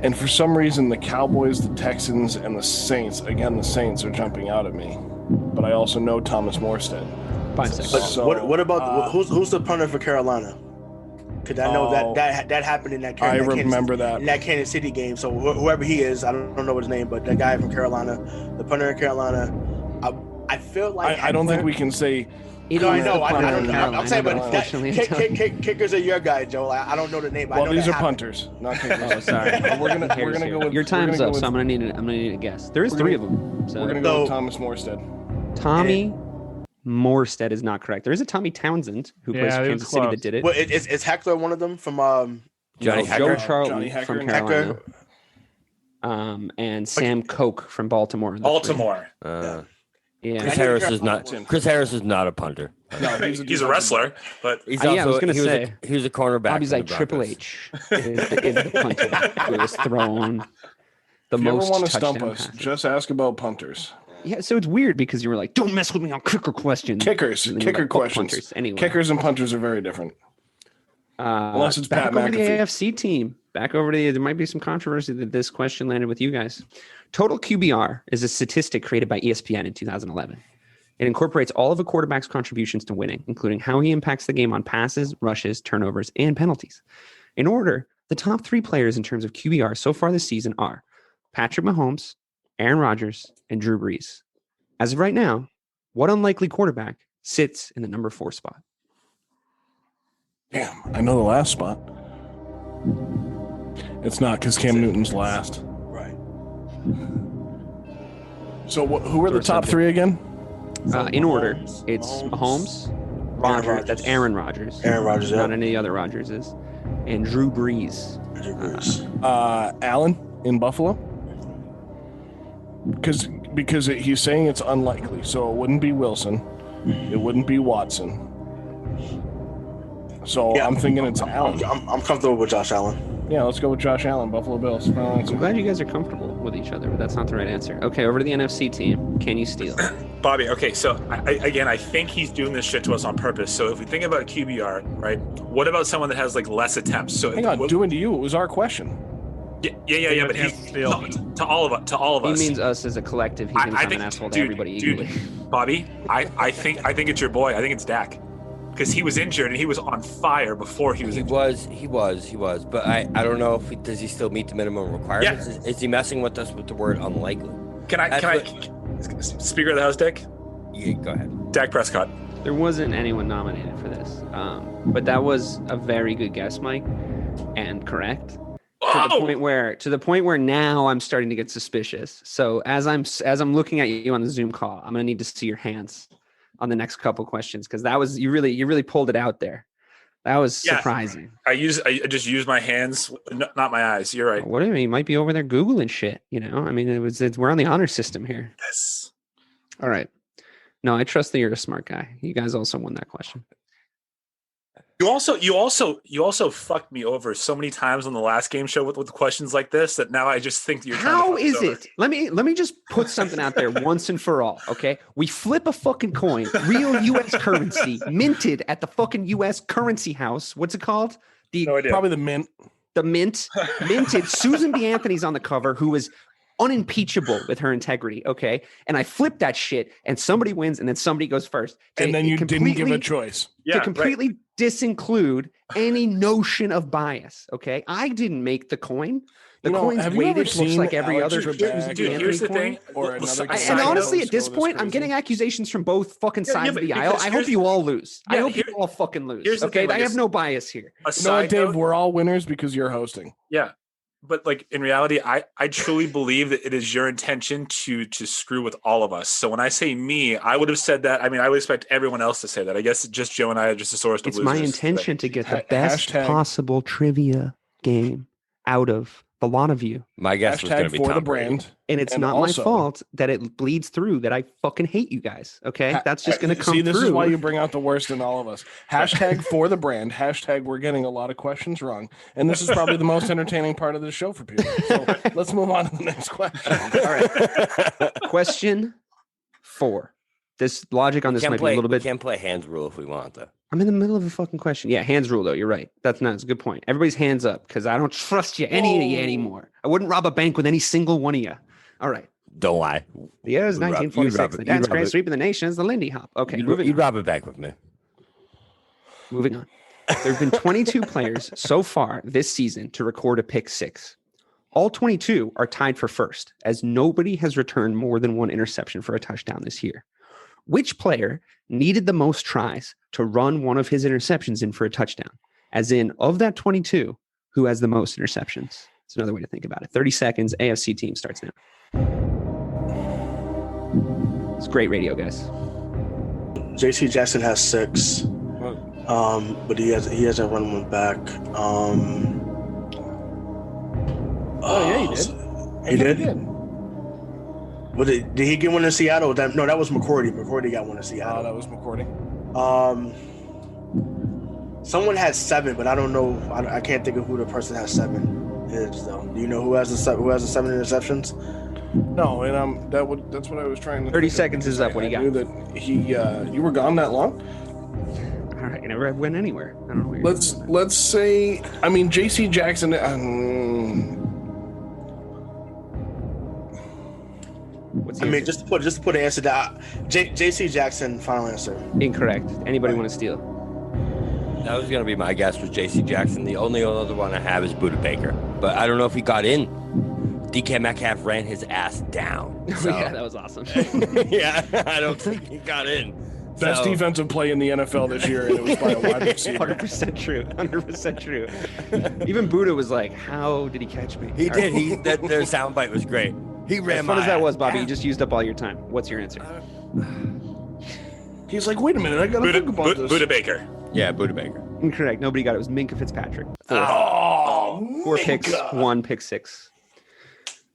And for some reason, the Cowboys, the Texans, and the Saints. Again, the Saints are jumping out at me. But I also know Thomas Morstead. Fine, six. So, what about who's the punter for Carolina? Because I know that happened in that. I remember that in that Kansas City game. So whoever he is, I don't know his name, but that guy from Carolina, the punter in Carolina, I feel like I don't think we can say. No, I know. I don't know. Carolina, I'm saying, but kickers are your guy, Joe. I don't know the name. Well, I know these are punters, not kickers. Oh, sorry. we're gonna go with your time's up, so I'm gonna need a guess. There is three of them. So we're gonna go with Thomas Morstead. Tommy Morstead is not correct. There is a Tommy Townsend who plays for Kansas City that did it. Well, is Heckler one of them from Johnny Joe Hecker? Charlton from Carolina. And Sam Koch from Baltimore. Baltimore. Yeah. Chris Harris is not a punter. No, he's a wrestler, but He's also, I was gonna say he was a cornerback. Bobby's for like the Triple Broncos. H is the punter who was thrown the If you ever most want to stump touchdown us, passes. just ask about punters. Yeah, so it's weird because you were like, "Don't mess with me on kicker questions." Kickers, And then you were kicker like, "Fuck questions. punters." Anyway, Kickers and punters are very different. Unless it's back Pat over to the McAfee. AFC team. Back over to there might be some controversy that this question landed with you guys. Total QBR is a statistic created by ESPN in 2011. It incorporates all of a quarterback's contributions to winning, including how he impacts the game on passes, rushes, turnovers, and penalties. In order, the top three players in terms of QBR so far this season are Patrick Mahomes, Aaron Rodgers, and Drew Brees. As of right now, what unlikely quarterback sits in the number 4 spot? Damn, I know the last spot. It's not because Cam Newton's last. Right. So who are the top three again? In order, it's Mahomes, Rodgers. That's Aaron Rodgers. Aaron Rodgers, Not any other Rodgerses. And Drew Brees. Allen in Buffalo. Because he's saying it's unlikely, so it wouldn't be Wilson, it wouldn't be Watson. So Yeah, I'm thinking it's Allen. I'm comfortable with Josh Allen. Yeah, let's go with Josh Allen, Buffalo Bills. Final answer. I'm glad you guys are comfortable with each other, but that's not the right answer. Okay, over to the NFC team. Can you steal? Bobby, okay, so I think he's doing this shit to us on purpose. So if we think about QBR, right, what about someone that has like less attempts? So Hang on, doing to you, it was our question. Yeah, but he's no, to all of us. He means us as a collective. He's going to become an asshole to everybody equally. Bobby, I think it's your boy. I think it's Dak. Because he was injured and he was on fire before he was injured. He was. But I don't know if does he still meet the minimum requirements? Yeah. Is he messing with us with the word unlikely? Can I Speaker of the House, Dick? Yeah, go ahead. Dak Prescott. There wasn't anyone nominated for this, but that was a very good guess, Mike, and correct. To the point where now I'm starting to get suspicious. So as I'm looking at you on the Zoom call, I'm gonna need to see your hands on the next couple questions because that was you really pulled it out there. That was surprising. I just use my hands, not my eyes. You're right. What do you mean? You might be over there Googling shit. You know, I mean, we're on the honor system here. Yes. All right. No, I trust that you're a smart guy. You guys also won that question. You also fucked me over so many times on the last game show with questions like this that now I just think you're trying to How fuck is us over. it? Let me just put something out there once and for all, okay? We flip a fucking coin, real US currency, minted at the fucking US currency house. What's it called? No idea. Probably the Mint. The Mint. Minted. Susan B. Anthony's on the cover, who was unimpeachable with her integrity, okay? And I flip that shit, and somebody wins, and then somebody goes first. And then you didn't give a choice. To completely disinclude any notion of bias, okay? I didn't make the coin. The coin's weighted looks like every other Susan B. Anthony here's the coin. thing. Or another And honestly, at this point, I'm getting accusations from both fucking sides of the aisle. I hope you all lose. I hope you all fucking lose. Okay, I have no bias here. You know what, Dave? We're all winners because you're hosting. Yeah. But like in reality, I truly believe that it is your intention to screw with all of us. So when I say me, I would have said that. I mean, I would expect everyone else to say that. I guess just Joe and I are just a source of losers. It's my intention to get the best possible trivia game out of The lot of you. My guess was going to be for Tom the Brady. brand. And it's And not also- my fault that it bleeds through that I fucking hate you guys. Okay. That's just going to come See, this through. is why you bring out the worst in all of us. Hashtag for the brand. Hashtag we're getting a lot of questions wrong. And this is probably the most entertaining part of the show for people. So let's move on to the next question. All right. Question 4. This logic on this might be a little bit. We can't play hands rule if we want, though. I'm in the middle of a fucking question. Yeah, hands rule though. You're right. That's a good point. Everybody's hands up because I don't trust you, any of you anymore. I wouldn't rob a bank with any single one of you. All right. Don't lie. The year is You'd rob- 1946. The you'd dance rob great it. sweep of the nation is the Lindy Hop. Okay, You'd rob a bank with me. moving on. There have been 22 players so far this season to record a pick 6. All 22 are tied for first, as nobody has returned more than one interception for a touchdown this year. Which player needed the most tries to run one of his interceptions in for a touchdown? As in, of that 22, who has the most interceptions? It's another way to think about it. 30 seconds. AFC team starts now. It's great radio, guys. J.C. Jackson has 6, but he hasn't run one back. He did. He did. But did he get one in Seattle? No, that was McCourty. McCourty got one in Seattle. That was McCourty. Someone had 7, but I don't know. I can't think of who the person has 7 is though. Do you know who has the 7 interceptions? No, and that's what I was trying to. 30 think of, seconds is up. What do you I got? knew that you were gone that long. All right, I never went anywhere. I don't know where Let's say, I mean, J.C. Jackson. What's I mean, just to put an answer down. J.C. Jackson, final answer. incorrect. Anybody want to steal? That was going to be my guess was J.C. Jackson. The only other one I have is Buda Baker. But I don't know if he got in. DK Metcalf ran his ass down. So. Yeah, that was awesome. Yeah, I don't think he got in. Best defensive play in the NFL this year, and it was by a wide receiver. 100% true. 100% true. Even Buddha was like, "How did he catch me?" He did. Their soundbite was great. He ran As fun my as that was, ass Bobby, down. you just used up all your time. What's your answer? He's like, wait a minute, I gotta think about this. Buda Baker. Yeah, Buda Baker. Incorrect. Nobody got it. It was Minka Fitzpatrick. 4 Oh, picks, 1 pick 6.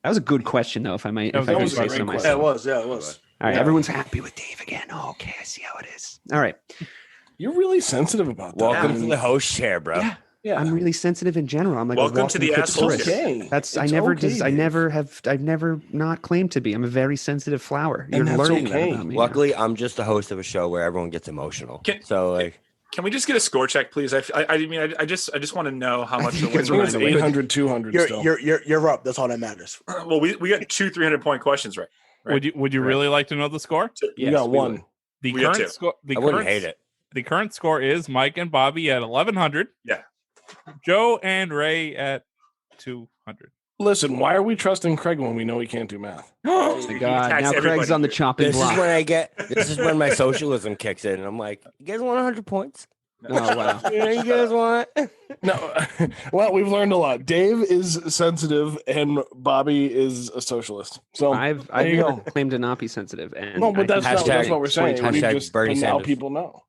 That was a good question, though. If I might, if I that could was a say great so question. myself. Yeah, it was. All right, everyone's happy with Dave again. Oh, okay, I see how it is. All right. You're really sensitive about that. Welcome I mean, to the host chair, bro. yeah. I'm really sensitive in general. I'm like, Welcome to the asshole It's okay. That's It's okay, I've never not claimed to be. I'm a very sensitive flower. You're And that's learning okay. that about me. Luckily, I'm just the host of a show where everyone gets emotional. So, like, Can we just get a score check, please? I just want to know how much you the guys win I are think was. it's 800, 200 still. You're up. That's all that matters. Well, we got 2 300-point questions, right? Would you really like to know the score? You got we one. would. The We got current 2. score. The I current, wouldn't hate it. The current score is Mike and Bobby at 1,100. Yeah. Joe and Ray at 200. Listen, why are we trusting Craig when we know he can't do math? Oh my God! Tax Now Craig's everybody. on the chopping This is block. when this is when my socialism kicks in, and I'm like, you guys want 100 points? Oh wow! Yeah, you guys want? No, well, we've learned a lot. Dave is sensitive, and Bobby is a socialist. So I've there you never go. claimed to not be sensitive, and No, but I that's think not what we're saying. hashtag We just, Bernie and now Sanders. people know.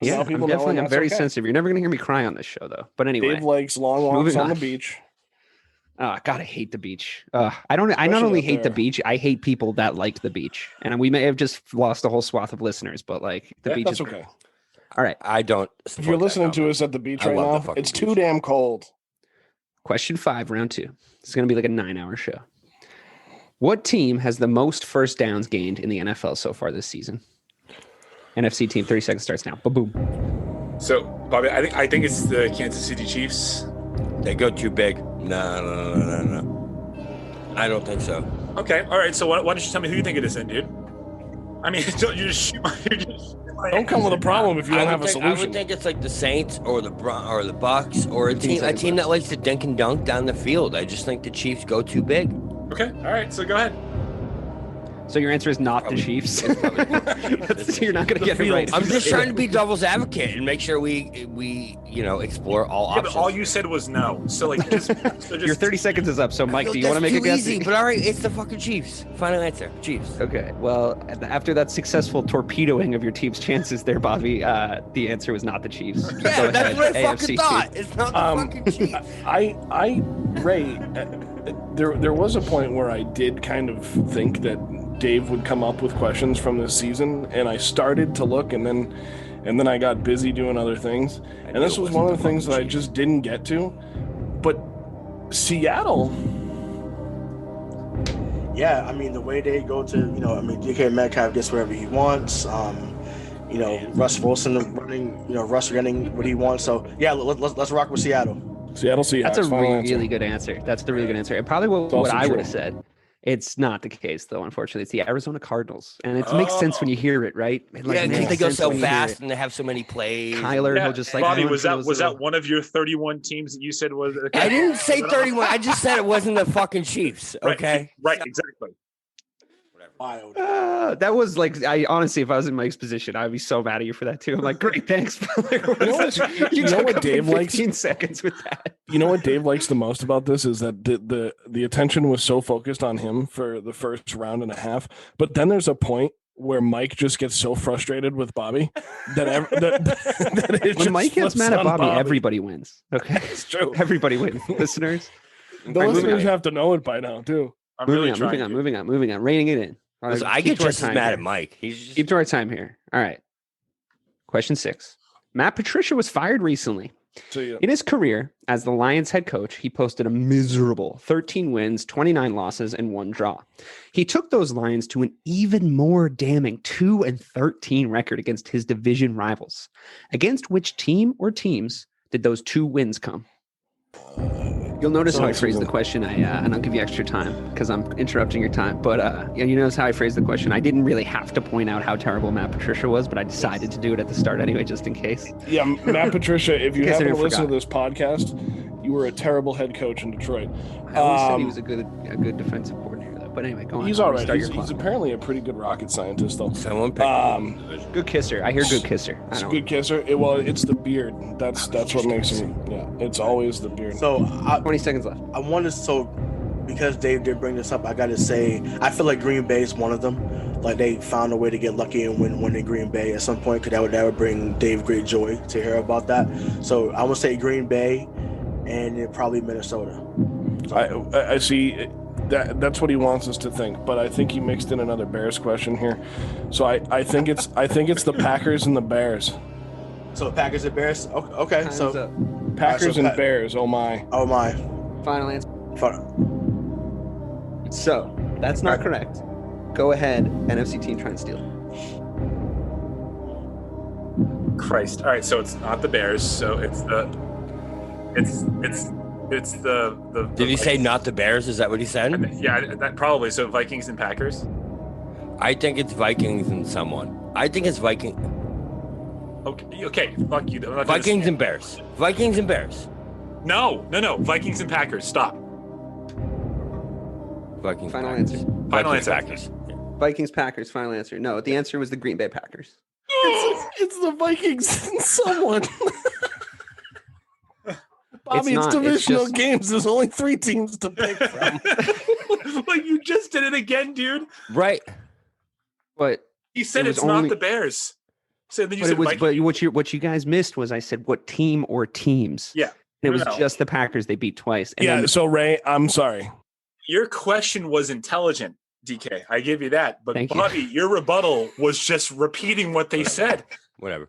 Yeah, Now I'm people know, definitely. and I'm that's very okay. sensitive. You're never gonna hear me cry on this show, though. But anyway, Dave likes long walks Moving on the on. beach. God, I hate the beach. I don't. I not Especially only up hate the there. beach. I hate people that like the beach, and we may have just lost a whole swath of listeners. But like the beach That's is okay. all right. I don't. If you're listening to us at the beach I right love the now, fucking it's too beach. damn cold. Question 5, round 2. It's gonna be like a 9-hour show. What team has the most first downs gained in the NFL so far this season? NFC team. 30 seconds starts now. Boom. So, Bobby, I think it's the Kansas City Chiefs. They go too big. No. I don't think so. Okay, all right. So why don't you tell me who you think it is then, dude? I mean, don't you just shoot my. Don't come with a problem if you don't have a I solution. would think it's like the Saints or the Bucks or a team that likes to dink and dunk down the field. I just think the Chiefs go too big. Okay, all right. So go ahead. So your answer is not Probably- the Chiefs. it's probably- it's You're not gonna get it right. I'm just trying to be devil's advocate and make sure we explore all Yeah, options. but all you said was no. So like, Your 30 seconds is up. So Mike, do you want to That's make a too guess? easy, but all right, it's the fucking Chiefs. Final answer, Chiefs. Okay. Well, after that successful torpedoing of your team's chances there, Bobby, the answer was not the Chiefs. So Yeah, go that's ahead, what I AFC fucking team. thought. It's not the fucking Chiefs. Ray, There was a point where I did kind of think that Dave would come up with questions from this season, and I started to look, and then I got busy doing other things, and this was one of the things that I just didn't get to. But Seattle, Yeah, I mean the way they go to, DK Metcalf gets wherever he wants. Russ Wilson running, Russ getting what he wants. So yeah, let's rock with Seattle. Seattle Seahawks. That's a final really answer. good answer. That's the really good answer. And probably what also I true. would have said. It's not the case, though, unfortunately. It's the Arizona Cardinals. And it makes sense when you hear it, right? It, Yeah, because makes they go sense so when you hear fast it. and they have so many plays. Kyler, he'll just Bobby, everyone was that feels one of your 31 teams that you said was? Okay. I didn't say 31. I just said it wasn't the fucking Chiefs. Okay. Right. Exactly. Wild. That was I honestly, if I was in Mike's position, I'd be so mad at you for that too. I'm like, great, thanks. You know what Dave likes? 15 seconds with that. You know what Dave likes the most about this is that the attention was so focused on him for the first round and a half, but then there's a point where Mike just gets so frustrated with Bobby that it When Mike gets flips mad at on Bobby, everybody wins. Okay, It's true. everybody wins. Listeners, The listeners have to know it by now too. I'm really moving on, reining it in. All right, Listen, I keep get to our just as time mad here. at Mike. He's just Keep to our time here. All right. Question 6. Matt Patricia was fired recently. So yeah. In his career as the Lions head coach, he posted a miserable 13 wins, 29 losses, and 1 draw. He took those Lions to an even more damning 2-13 record against his division rivals. Against which team or teams did those 2 wins come? You'll notice how I phrased the question. And I'll give you extra time because I'm interrupting your time. But you notice how I phrased the question. I didn't really have to point out how terrible Matt Patricia was, but I decided to do it at the start anyway, just in case. Yeah, Matt Patricia, if you In case happen to anyone listen to forgot. this podcast, you were a terrible head coach in Detroit. I always said he was a good defensive coordinator, though. But anyway, go on. He's all right. Start He's your clock. apparently a pretty good rocket scientist, though. someone picked Good kisser. I hear good kisser. I It's a don't. good kisser. It's the beard. That's what makes him. Yeah, it's always the beard. So 20 seconds left. I wanted because Dave did bring this up, I got to say I feel like Green Bay is one of them. Like they found a way to get lucky and win in Green Bay at some point, because that would bring Dave great joy to hear about that. So I would say Green Bay, and then probably Minnesota. I see. That's what he wants us to think, but I think he mixed in another Bears question here. So I think it's the Packers and the Bears. So Packers and Bears. Okay. Time's So up. Packers so and Bears. Oh my. oh my. Final answer. Fun. So that's not correct. Go ahead, NFC team, try and steal. Christ. All right, so it's not the Bears. So it's the. Did he say not the Bears? Is that what he said? Yeah, that probably. So Vikings and Packers. I think it's Vikings and someone. I think it's Vikings. Okay. Fuck you. I'm not doing Vikings this. and Bears. Vikings and Bears. No. Vikings and Packers. Stop. Vikings. Final Packers. answer. Final Vikings, answer. Packers. Vikings, Packers. Final answer. No, the answer was the Green Bay Packers. It's the Vikings and someone. Bobby, It's not, it's it's divisional just- games. There's only 3 teams to pick from. Like you just did it again, dude. Right. But He said It was it's not only- the Bears. So then you but said it was. Vikings. But what you guys missed was I said what team or teams. Yeah. And it was No. just the Packers they beat twice. And Yeah. then, So Ray, I'm sorry. Your question was intelligent, DK. I give you that. But Thank you. Bobby, your rebuttal was just repeating what they said. Whatever.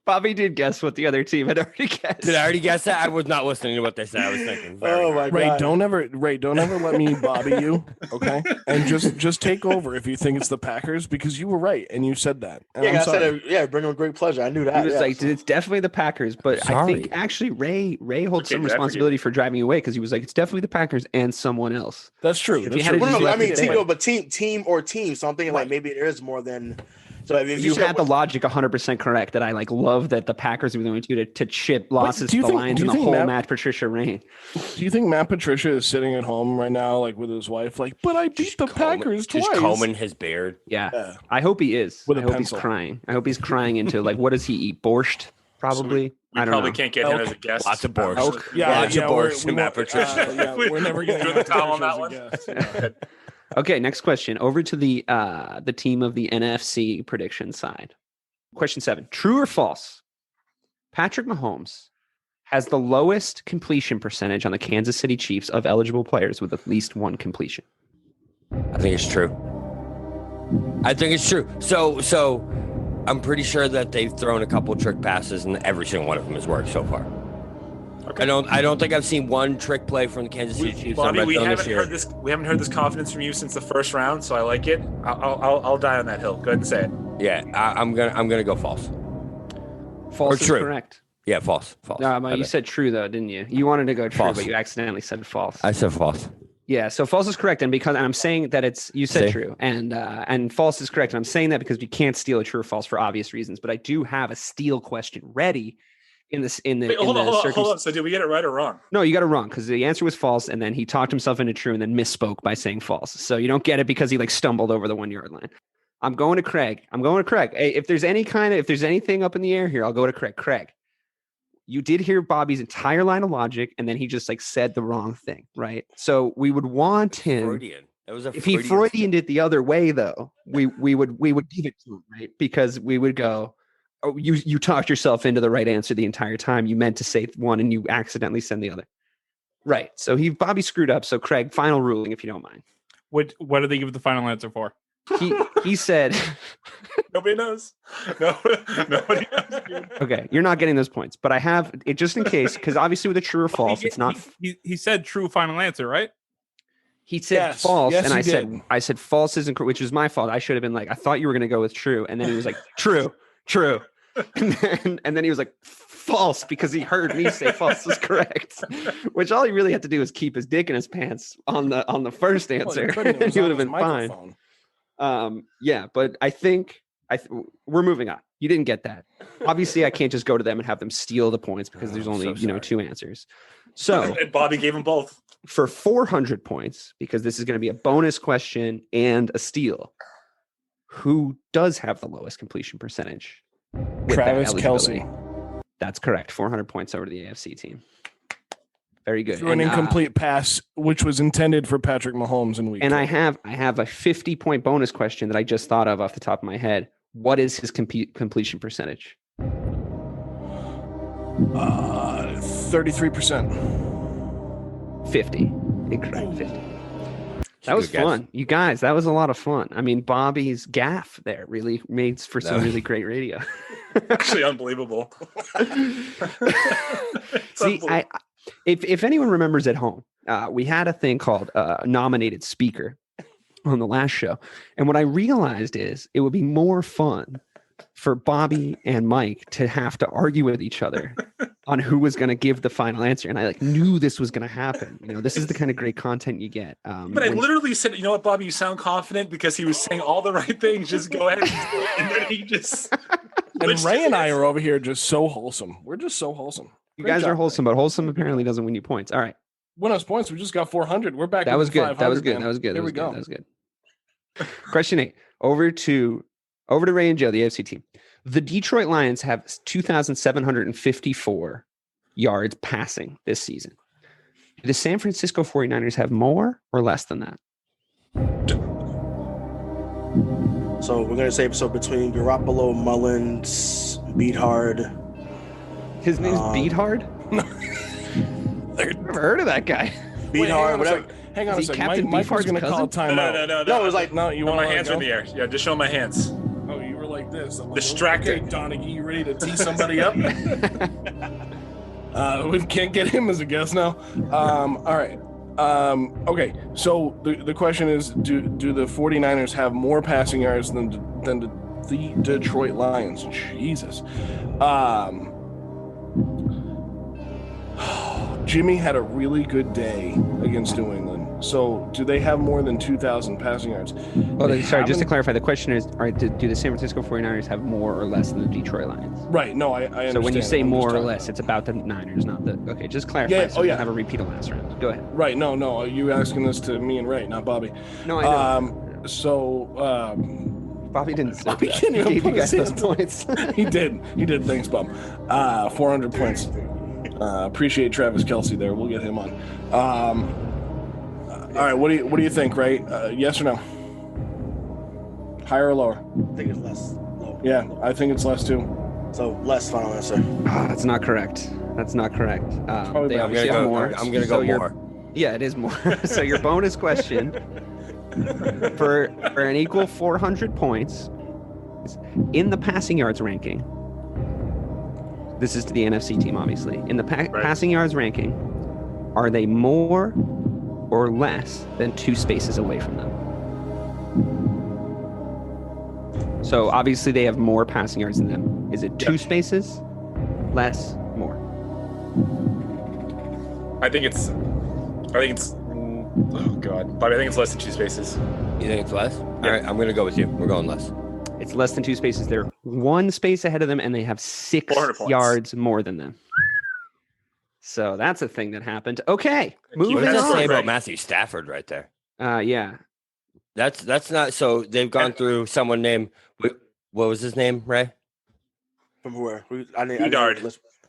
Bobby did guess what the other team had already guessed. Did I already guess that? I was not listening to what they said. I was thinking. Oh my Ray, god. don't ever let me Bobby you, okay? And just take over if you think it's the Packers, because you were right and you said that. And Yeah, I'm I sorry. said it, yeah, bring him great pleasure. I knew that. He was yeah. like, it's definitely the Packers, but I Sorry. think actually Ray holds Okay, some I forget. responsibility for driving you away because he was like, it's definitely the Packers and someone else. That's true. If That's you had true. to Well, just no, I left mean it team, there. no, but team or team. So I'm thinking like maybe there is more than. So if You said had the logic 100% correct that I like love that the Packers were the only two to chip losses do to you the think- Lions do in you the think whole Matt- match Patricia reign. Do you think Matt Patricia is sitting at home right now, like with his wife, like, but I beat the Packers twice? Just combing his beard. Yeah. Yeah. I hope he is. With a I hope pencil. he's crying. I hope he's crying into like, what does he eat? Borscht? Probably. We I don't probably know. can't get him as a guest. Lots of borscht. Elk. Lots of we're- borscht we and Matt won't- Patricia. yeah, we're never We going to doing have the towel on Patricia that as a guest. Yeah. Okay, next question. Over to the team of the NFC prediction side. Question 7. True or false? Patrick Mahomes has the lowest completion percentage on the Kansas City Chiefs of eligible players with at least one completion? I think it's true. So I'm pretty sure that they've thrown a couple trick passes and every single one of them has worked so far. Okay. I don't think I've seen one trick play from the Kansas City Chiefs. Bobby, we haven't heard this confidence from you since the first round, so I like it. I'll die on that hill. Go ahead and say it. Yeah, I'm gonna go false. False is correct. Yeah, false. No, you said true though, didn't you? You wanted to go true, but you accidentally said false. I said false. Yeah, so false is correct, and I'm saying that you said true, and false is correct, and I'm saying that because you can't steal a true or false for obvious reasons. But I do have a steal question ready. Hold on. So did we get it right or wrong? No, you got it wrong because the answer was false, and then he talked himself into true, and then misspoke by saying false. So you don't get it because he stumbled over the 1 yard line. I'm going to Craig. Hey, if there's anything up in the air here, I'll go to Craig. Craig, you did hear Bobby's entire line of logic, and then he just said the wrong thing, right? So we would want him. Freudian. If he Freudianed it the other way, though, we would give it to him, right? Because we would go, oh, you talked yourself into the right answer the entire time. You meant to say one, and you accidentally said the other. Right. So Bobby screwed up. So Craig, final ruling, if you don't mind. What did they give the final answer for? He said. Nobody knows. Nobody knows. Dude. Okay, you're not getting those points, but I have it just in case, because obviously with a true or false, it's not. He said true final answer, right? He said false, and I said false isn't, which is my fault. I should have been I thought you were going to go with true, and then he was like true, and then he was like false because he heard me say false was correct, which all he really had to do was keep his dick in his pants on the first answer, and he would have been fine. Yeah, but I think we're moving on. You didn't get that. Obviously, I can't just go to them and have them steal the points because there's only two answers. So and Bobby gave them both for 400 points because this is going to be a bonus question and a steal. Who does have the lowest completion percentage? Travis Kelce. That's correct. 400 points over to the AFC team. Very good. Through an incomplete pass, which was intended for Patrick Mahomes in week. And 2. I have a 50-point bonus question that I just thought of off the top of my head. What is his completion percentage? 33%. 50. Incorrect. 50. That was fun. You guys, that was a lot of fun. I mean, Bobby's gaffe there really made for some really great radio. Actually unbelievable. See, If anyone remembers at home, we had a thing called nominated speaker on the last show. And what I realized is it would be more fun for Bobby and Mike to have to argue with each other on who was going to give the final answer. And I knew this was going to happen. This is the kind of great content you get. But I literally said, you know what, Bobby, you sound confident because he was saying all the right things. Just go ahead. And then he just... And Ray and I are over here just so wholesome. We're just so wholesome. You guys are wholesome, but wholesome apparently doesn't win you points. All right. Win us points. We just got 400. We're back. That was good. 500, that was good. man. That was good. Here we go. That was good. Question 8. Over to Ray and Joe, the AFC team. The Detroit Lions have 2,754 yards passing this season. Do the San Francisco 49ers have more or less than that? So we're gonna say between Garoppolo, Mullins, Beathard. His name's Beathard? Never heard of that guy. Beathard, whatever. Hang on a second. Mike was going to call a timeout. No. It was like, no, you want my hands are in the air. Yeah, just show my hands. Oh, you were like this. I'm like, distracted. Okay, Donaghy, you ready to tee somebody up? We can't get him as a guest now. All right. Okay, so the question is, do the 49ers have more passing yards than the Detroit Lions? Jesus. Jimmy had a really good day against New England. So do they have more than 2,000 passing yards? Well, sorry, just to clarify, the question is, do the San Francisco 49ers have more or less than the Detroit Lions? Right. No, I understand. So when you say more or less, it's about the Niners, not the... Okay, just clarify. Yeah, so we don't have a repeat of last round. Go ahead. Right. No. You asking this to me and Ray, not Bobby. No, I know. Bobby didn't. Bobby can't even gave put you guys his those hand points. He did. Thanks, Bob. 400 points. Appreciate Travis Kelce there. We'll get him on. All right. What do you think, Ray? Yes or no? Higher or lower? I think it's less. Low. Yeah, I think it's less too. So less final answer. That's not correct. That's not correct. They I'm obviously gonna have go. more. I'm gonna So go your- more. Yeah, it is more. So your bonus question for an equal 400 points is in the passing yards ranking. This is to the NFC team, obviously. In the passing yards ranking, are they more or less than 2 spaces away from them? So obviously they have more passing yards than them. Is it 2 spaces, less, more? I think it's. Oh God, Bobby. I think it's less than 2 spaces. You think it's less? All right, I'm gonna go with you. We're going less. It's less than 2 spaces. They're 1 space ahead of them, and they have 6 400 points. yards more than them. So that's a thing that happened. Okay, What moving does that say on. about Matthew Stafford right there? Yeah, That's not. So they've gone through someone named. What was his name? Ray From where? Bedard.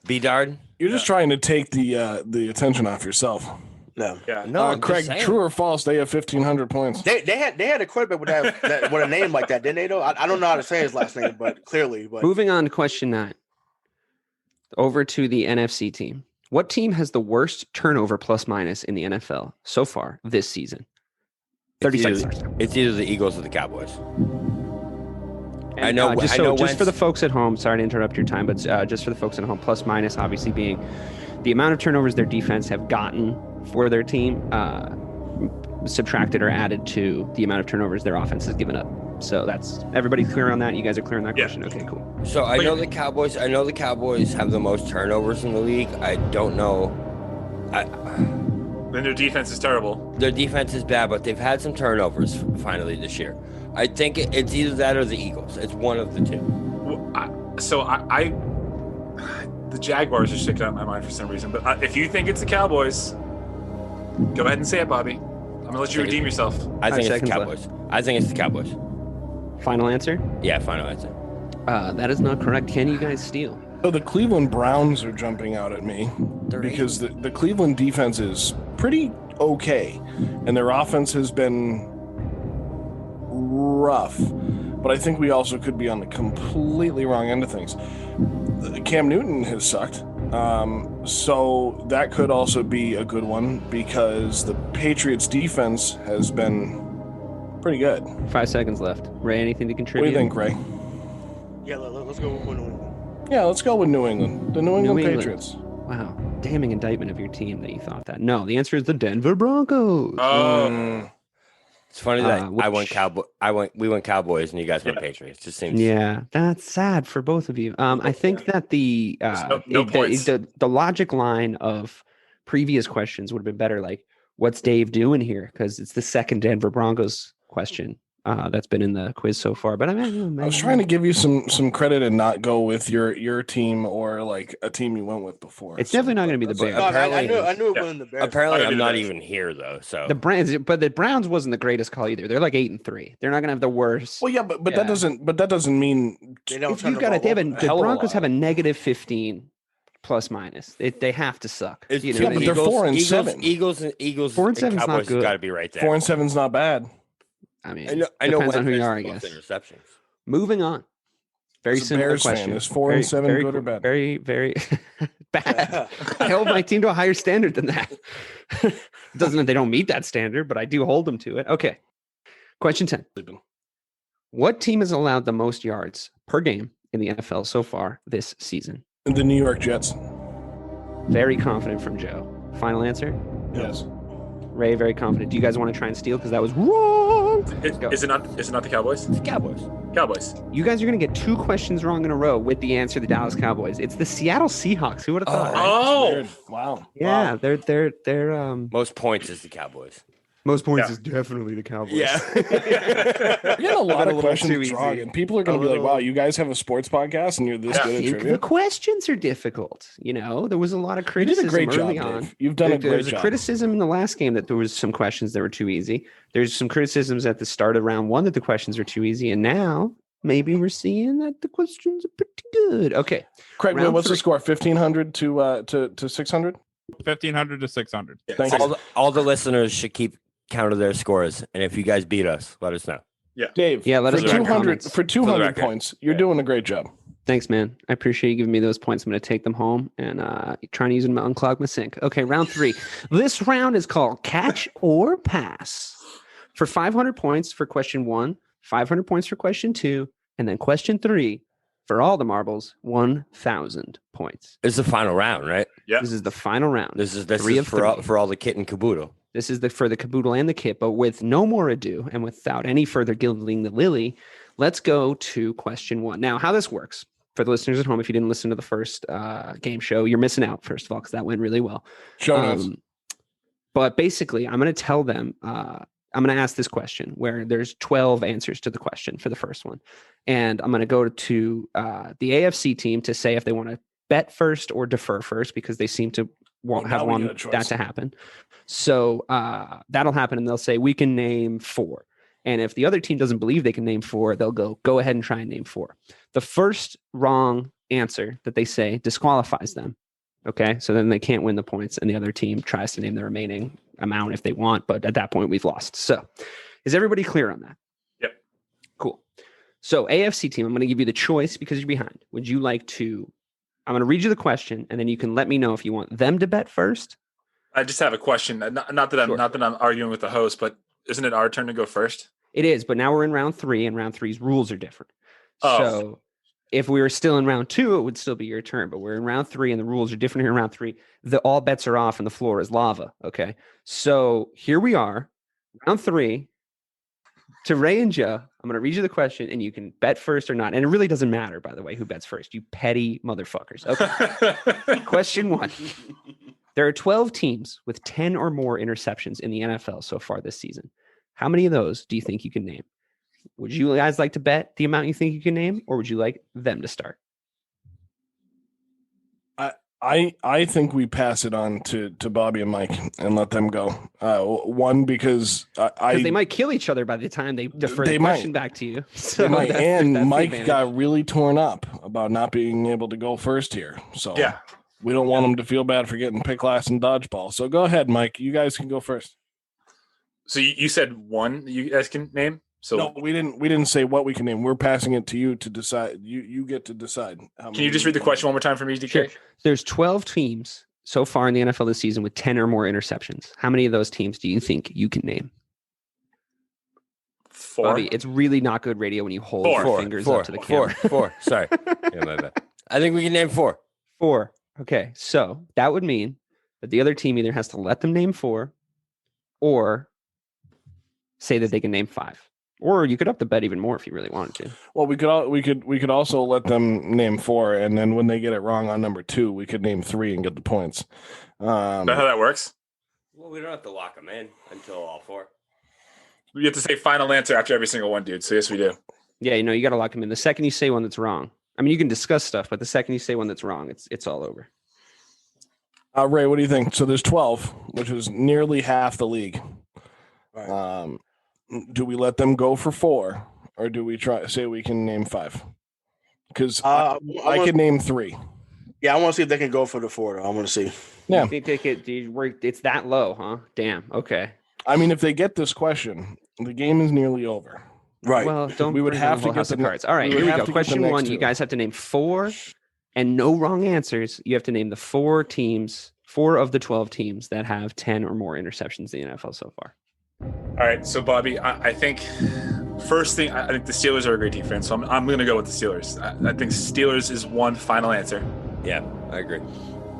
Bedard. You're just trying to take the attention off yourself. No. Yeah. No, I'm just Craig, saying. true or false? They have 1,500 points. They had a quarterback with that with a name like that, didn't they? Though I don't know how to say his last name, but clearly. But moving on to question 9. Over to the NFC team. What team has the worst turnover plus minus in the NFL so far this season? 30 seconds. It's either the Eagles or the Cowboys. And, I know. Just I know. just for the folks at home, sorry to interrupt your time, but just for the folks at home, plus minus obviously being the amount of turnovers their defense have gotten for their team, subtracted or added to the amount of turnovers their offense has given up. So that's everybody clear on that. You guys are clear on that question. Okay, cool. So I know the Cowboys. I know the Cowboys have the most turnovers in the league. I don't know. Then their defense is terrible. Their defense is bad, but they've had some turnovers finally this year. I think it's either that or the Eagles. It's one of the two. The Jaguars are sticking out in my mind for some reason. But if you think it's the Cowboys, go ahead and say it, Bobby. I'm gonna let you redeem yourself. I think it's the seconds Cowboys. I think it's the Cowboys. Final answer? Yeah, final answer. That is not correct. Can you guys steal? So the Cleveland Browns are jumping out at me because the Cleveland defense is pretty okay, and their offense has been rough. But I think we also could be on the completely wrong end of things. Cam Newton has sucked. So that could also be a good one because the Patriots defense has been pretty good. 5 seconds left. Ray, anything to contribute? What do you think, Ray? yeah, let's go with New England. Yeah, let's go with New England. The New England Patriots. Wow. Damning indictment of your team that you thought that. No, the answer is the Denver Broncos. Oh, It's funny that which- we went Cowboys and you guys went Patriots. Just seems. Yeah, that's sad for both of you. I think that the points. the logic line of previous questions would have been better. Like, what's Dave doing here? Because it's the second Denver Broncos question that's been in the quiz so far. But I was trying to give you some credit and not go with your team or like a team you went with before. It's definitely not going to be the Bears. I knew it wasn't the Bears. Apparently, I'm I'm not the even here though. So The Browns wasn't the greatest call either. They're like 8-3. They're not going to have the worst. Well, yeah, but that doesn't mean They don't If turn you got it, ball the over. hell of a Broncos lot. have a negative 15 plus minus. They have to suck. It's You know two what I but mean? they're 4 and 7. Eagles 4 and 7's not Cowboys good. got to be right there. 4 and 7's not bad. I mean, I know depends on who you Wentz are, I has the most guess. interceptions. Moving on. Very As a similar Bears fan, question. is 4 and 7 good or bad? Very, very bad. I hold my team to a higher standard than that. Doesn't mean they don't meet that standard, but I do hold them to it. Okay. Question 10. What team has allowed the most yards per game in the NFL so far this season? The New York Jets. Very confident from Joe. Final answer? Yes. Ray, very confident. Do you guys want to try and steal? Because that was wrong. Go. Is it not the Cowboys? It's the Cowboys. Cowboys. You guys are going to get 2 questions wrong in a row with the answer, the Dallas Cowboys. It's the Seattle Seahawks. Who would have thought? Oh, Weird. Wow. Yeah, they're Most points is the Cowboys. most points Yeah. is definitely the Cowboys. Yeah. You're getting a lot A of little too questions easy. wrong, and people are going to be like, wow, you guys have a sports podcast and you're this Yeah. good at The trivia. questions are difficult. You know, there was a lot of You did criticism a great job, early on. Dave. You've done a There great was a job. criticism in the last game that there was some questions that were too easy. There's some criticisms at the start of round 1 that the questions were too easy, and now maybe we're seeing that the questions are pretty good. Okay, Craig, round what's the 3. score? 1,500 to 600? 1,500 to 600. Thank you. All the listeners should keep count of their scores, and if you guys beat us, let us know. Dave, Yeah, let for us know in the 200 comments. for 200 record. points, you're doing a great job. Thanks, man. I appreciate you giving me those points. I'm going to take them home and trying to use them to unclog my sink. Okay, round 3. This round is called Catch or Pass. For 500 points for question 1, 500 points for question 2, and then question 3 for all the marbles, 1,000 points. It's the final round, right? Yeah. This is the final round. This is for all the kit and caboodle. This is for the caboodle and the kit, but with no more ado and without any further gilding the lily, let's go to question 1. Now, how this works for the listeners at home, if you didn't listen to the first game show, you're missing out, first of all, because that went really well. But basically, I'm going to tell them, I'm going to ask this question where there's 12 answers to the question for the first one. And I'm going to go to the AFC team to say if they want to bet first or defer first, because they seem to have wanted that to happen. So that'll happen, and they'll say, we can name 4. And if the other team doesn't believe they can name 4, they'll go ahead and try and name 4. The first wrong answer that they say disqualifies them. Okay, so then they can't win the points, and the other team tries to name the remaining amount if they want, but at that point we've lost. So is everybody clear on that? Yep. Cool. So AFC team, I'm going to give you the choice because you're behind. Would you like to, I'm going to read you the question, and then you can let me know if you want them to bet first. I just have a question. Not that I'm arguing with the host, but isn't it our turn to go first? It is, but now we're in round 3, and round 3's rules are different. Oh. So if we were still in round 2, it would still be your turn, but we're in round 3 and the rules are different here in round 3. All bets are off and the floor is lava. Okay. So here we are, round 3. To Ray and Joe, I'm going to read you the question and you can bet first or not. And it really doesn't matter, by the way, who bets first, you petty motherfuckers. Okay. Question 1. There are 12 teams with 10 or more interceptions in the NFL so far this season. How many of those do you think you can name? Would you guys like to bet the amount you think you can name, or would you like them to start? I think we pass it on to Bobby and Mike and let them go. One, because they might kill each other by the time they defer the question back to you. So they might. And Mike got really torn up about not being able to go first here. So yeah, we don't want him to feel bad for getting pick last in dodgeball. So go ahead, Mike. You guys can go first. So you said 1 you guys can name? So no, we didn't say what we can name. We're passing it to you to decide. You get to decide. Can you just read the question one more time for me, DK? Sure. There's 12 teams so far in the NFL this season with 10 or more interceptions. How many of those teams do you think you can name? 4. Bobby, it's really not good radio when you hold your fingers up to the camera. 4. Sorry. Yeah, my bad. I think we can name 4. 4. Okay. So that would mean that the other team either has to let them name 4 or say that they can name 5. Or you could up the bet even more if you really wanted to. Well, we could also let them name 4, and then when they get it wrong on number 2, we could name 3 and get the points. Is that how that works? Well, we don't have to lock them in until all 4. We have to say final answer after every single one, dude. So yes, we do. Yeah, you got to lock them in. The second you say one that's wrong, I mean, you can discuss stuff, but the second you say one that's wrong, it's all over. Ray, what do you think? So there's 12, which is nearly half the league. Right. Do we let them go for 4, or do we say we can name 5? Because I could name 3. Yeah, I want to see if they can go for the 4. Though. I want to see. Yeah, you think it's that low, huh? Damn. Okay. I mean, if they get this question, the game is nearly over. Right. Well, we would have to get the cards. All right, here we go. Question 1. You guys have to name 4, and no wrong answers. You have to name the 4 teams, 4 of the 12 teams that have 10 or more interceptions in the NFL so far. All right, so Bobby, I think first thing, I think the Steelers are a great defense, so I'm going to go with the Steelers. I think Steelers is one final answer. Yeah, I agree.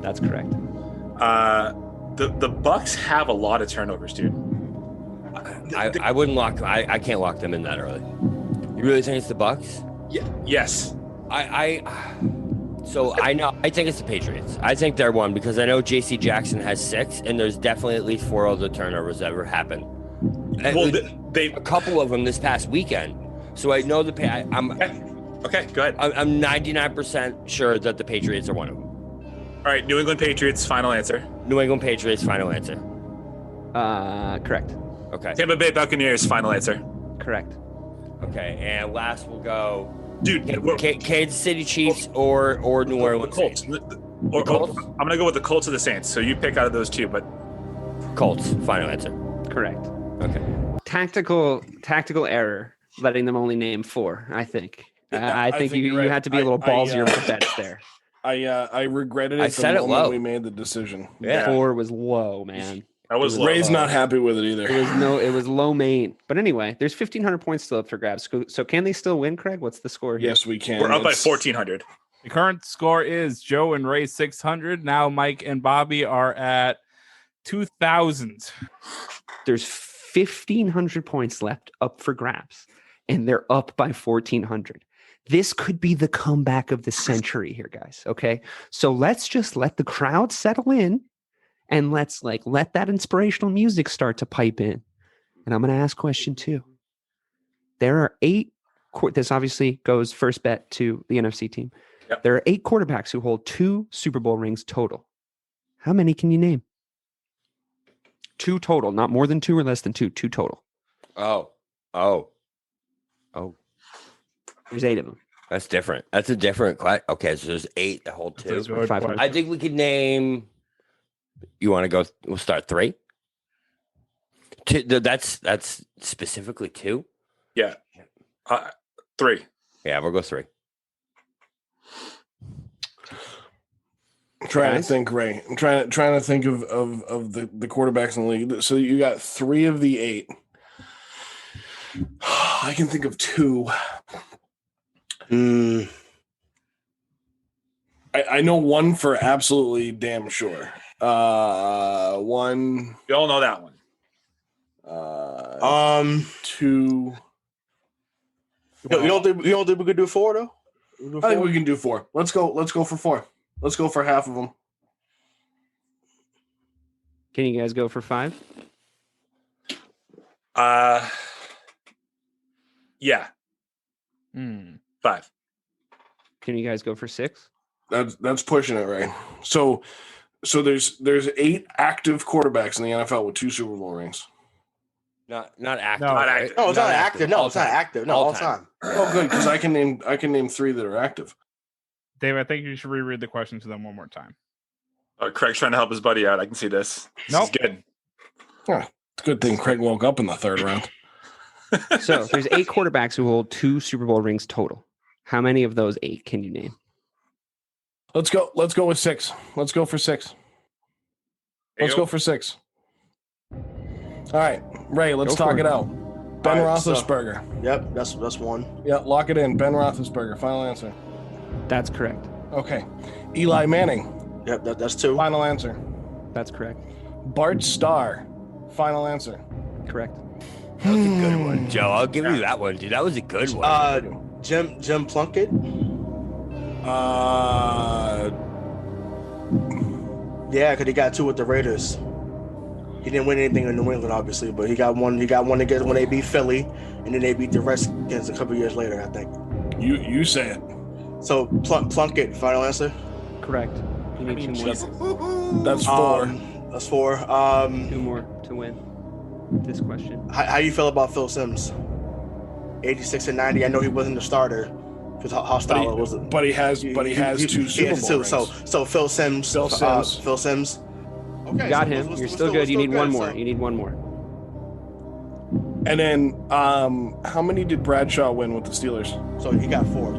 That's correct. The Bucks have a lot of turnovers, dude. I wouldn't lock. I can't lock them in that early. You really think it's the Bucks? Yeah. Yes. So I know. I think it's the Patriots. I think they're one because I know J.C. Jackson has 6, and there's definitely at least 4 other turnovers that ever happened. Well, a couple of them this past weekend. So I know I'm okay. Go ahead. I'm 99% sure that the Patriots are one of them. All right, New England Patriots, final answer. New England Patriots, final answer. Correct. Okay. Tampa Bay Buccaneers, final answer. Correct. Okay, and last we'll go. Dude, Kansas City Chiefs or New Orleans Colts. Colts. I'm gonna go with the Colts or the Saints. So you pick out of those 2, but Colts, final answer. Correct. Okay. Tactical error, letting them only name 4, I think. I think you're you right. had to be a little ballsier with the bets there. I regretted it the said it moment low. we made the decision. Yeah. 4 was low, man. I was low. Ray's not happy with it either. It was low main. But anyway, there's 1,500 points still up for grabs. So can they still win, Craig? What's the score here? Yes, we can. We're up by It's- 1,400. The current score is Joe and Ray 600. Now Mike and Bobby are at 2,000. There's 1,500 points left up for grabs, and they're up by 1,400. This could be the comeback of the century here, guys. Okay. So let's just let the crowd settle in, and let's let that inspirational music start to pipe in. And I'm going to ask question 2. There are 8. This obviously goes first bet to the NFC team. Yep. There are 8 quarterbacks who hold 2 Super Bowl rings total. How many can you name? 2 total, not more than 2 or less than 2. 2 total. Oh. There's 8 of them. That's different. That's a different class. Okay, so there's 8 that hold 2. That's a good 500. question. I think we could name. You want to go? We'll start 3. 2, that's specifically 2. Yeah. 3. Yeah, we'll go 3. I'm trying Guys? to think, Ray. I'm trying to think of the quarterbacks in the league. So you got 3 of the 8. I can think of 2. I know one for absolutely damn sure. One. We all know that one. 2. You don't think we could do 4 though? I think we can do 4. Let's go for 4. Let's go for half of them. Can you guys go for 5? Yeah. 5. Can you guys go for 6? That's pushing it, right? So there's 8 active quarterbacks in the NFL with 2 Super Bowl rings. Not active. No. Not right? active. No, it's not active. No, All it's not time. active. No, All all time. time. Oh, good, because I can name 3 that are active. Dave, I think you should reread the question to them one more time. Craig's trying to help his buddy out. I can see this. This Nope. is good. It's a good thing Craig woke up in the 3rd round. So there's 8 quarterbacks who hold 2 Super Bowl rings total. How many of those 8 can you name? Let's go with 6. Let's go for 6. Let's go for 6. All right, Ray, let's Go for talk it. it out. Ben All right, so- Roethlisberger. Yep, that's 1. Yeah, lock it in. Ben Roethlisberger. Final answer. That's correct. Okay. Eli Manning. Yep, that's 2. Final answer. That's correct. Bart Starr. Final answer. Correct. That was a good one, Joe. I'll give you that one, dude. That was a good one. Jim Plunkett. Yeah, because he got 2 with the Raiders. He didn't win anything in New England, obviously, but he got one. He got one against when they beat Philly, and then they beat the Redskins a couple years later, I think. You say it. So Plunkett, final answer. Correct. You need 2 more. That's 4. That's 4. 2 more to win this question. How you feel about Phil Simms? 86 and 90. I know he wasn't the starter because hostile was. But he has 2 Super Bowl rings. So Phil Simms. Phil Simms. Phil Simms. Okay, You got so him. we're You're still good. You need one more. so- You need one more. And then, how many did Bradshaw win with the Steelers? So he got 4.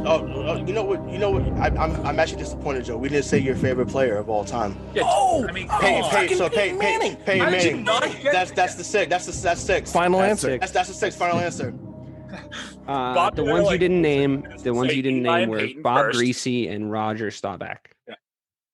You know what? I'm actually disappointed, Joe. We didn't say your favorite player of all time. Yeah, I mean, Peyton Manning. Manning. That's the 6. That's 6. Final That's answer. 6. That's the 6. Final answer. The ones you didn't name, Eli and were Peyton Bob first. Greasy and Roger Staubach.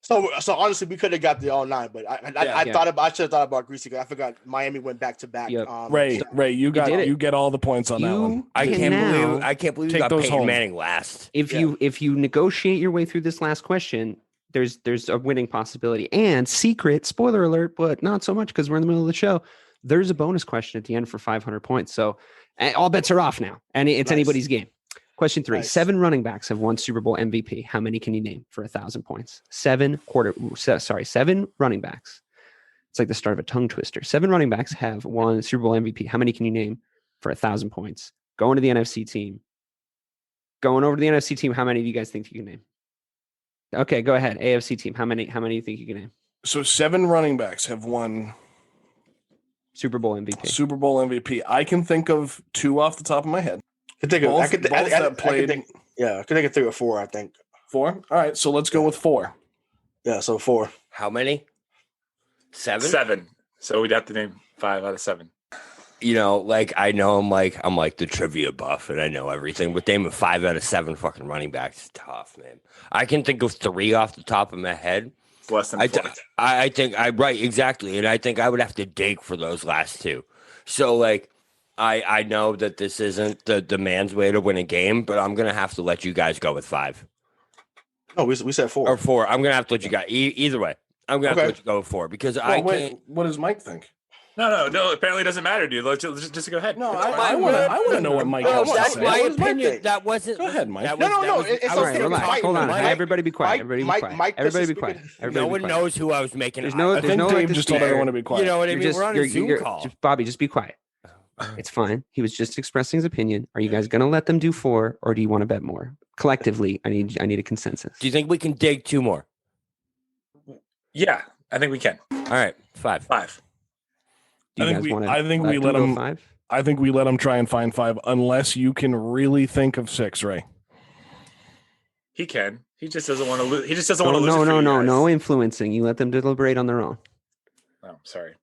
So honestly, we could have got the all 9, but I Yeah. thought I should have thought about Greasy because I forgot Miami went back to back. Yep. Ray, you did it. get all the points on that one. I can can't now believe you take got those Peyton home. Manning last. If you negotiate your way through this last question, there's a winning possibility. And secret, spoiler alert, but not so much because we're in the middle of the show. There's a bonus question at the end for 500 points. So all bets are off now, and it's Nice. anybody's game. Question 3: Nice. 7 running backs have won Super Bowl MVP. How many can you name for 1,000 points? 7 running backs. It's like the start of a tongue twister. 7 running backs have won Super Bowl MVP. How many can you name for 1,000 points? Going to the NFC team. Going over to the NFC team. How many do you guys think you can name? Okay, go ahead. AFC team. How many do you think you can name? So 7 running backs have won Super Bowl MVP. Super Bowl MVP. I can think of 2 off the top of my head. I could think of. Both I could that played. Yeah, I could think of 3 or 4. I think 4. All right, so let's go with 4. Yeah, so 4. How many? 7? 7. So we'd have to name 5 out of 7. You know, like I know I'm like the trivia buff and I know everything, but naming 5 out of 7 fucking running backs is tough, man. I can think of 3 off the top of my head. It's less than 4. I think right, exactly. And I think I would have to dig for those last 2. So like I know that this isn't the man's way to win a game, but I'm gonna have to let you guys go with 5. No, we said 4. Or 4. I'm gonna have to let you guys either way. I'm gonna have to let you go with 4 because I can't. What does Mike think? No. Apparently, it doesn't matter, dude. Let's just go ahead. No, I want to know what Mike has to That's say. my opinion. That wasn't. Go ahead, Mike. No. It's All right, okay. relax. Hold on. Everybody be quiet. Everybody be quiet. Everybody be quiet. No one knows who I was making. There's eye no. I There's think no. Dave like, just told despair. everyone to be quiet. You know what I mean? Just- We're on a Zoom call. Just, Bobby, just be quiet. It's fine. He was just expressing his opinion. Are you guys going to let them do 4, or do you want to bet more? Collectively, I need a consensus. Do you think we can dig 2 more? Yeah, I think we can. All right, 5. 5. Do you I guys think want to? I think we let him. 5. I think we let him try and find 5, unless you can really think of 6, Ray. He can. He just doesn't want to lose. He just doesn't want to lose. No influencing. You let them deliberate on their own. Oh, sorry.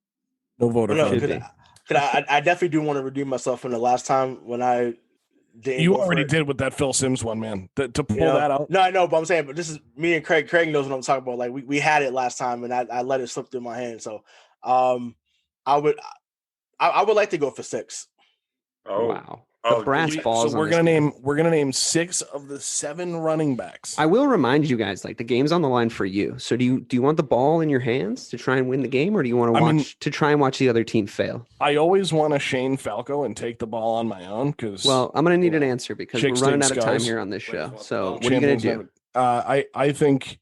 No voter. No, vote. I definitely do want to redeem myself from the last time when I didn't. You go for already it. did with that Phil Simms one, man. To pull You know? that out. No, I know, but I'm saying, but this is me and Craig. Craig knows what I'm talking about. Like we had it last time, and I let it slip through my hand. So, I would like to go for 6. Oh, Wow. Oh, The brass balls. So on we're this gonna game. name 6 of the 7 running backs. I will remind you guys, like the game's on the line for you. So do you want the ball in your hands to try and win the game, or do you want to try and watch the other team fail? I always want to Shane Falco and take the ball on my own because. Well, I'm gonna need an answer because Chicks we're running dig out of time scars. here on this show. So what are you gonna do? I think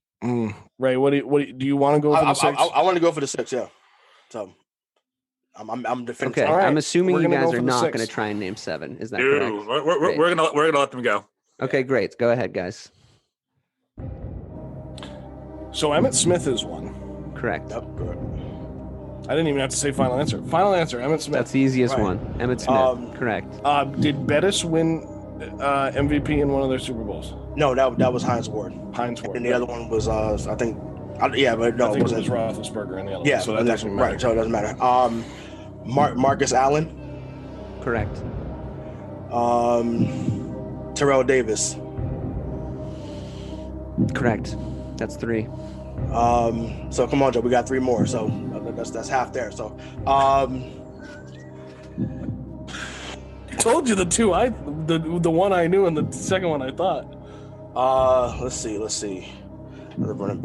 Ray. What do you want to go for the 6? I want to go for the 6. Yeah. So. I'm defending. Okay, All right. I'm assuming We're you gonna guys go are for the not 6. going to try and name 7. Is that Dude, correct? we're gonna let them go. Okay, great. Go ahead, guys. So Emmitt Smith is one. Correct. Yep, correct. I didn't even have to say final answer. Final answer, Emmitt Smith. That's the easiest Right. one. Emmitt Smith. Correct. Did Bettis win MVP in one of their Super Bowls? No, that was Hines Ward. Hines Ward. And the other one was I think. Yeah, but no, I think it wasn't. was Roethlisberger in the other Yeah, one. So that doesn't matter. Right, so it doesn't matter. Marcus Allen, Correct. Terrell Davis. Correct. That's 3. So come on, Joe, we got 3 more. So that's half there. So I told you the 2 the one I knew and the second one I thought. let's see. Another running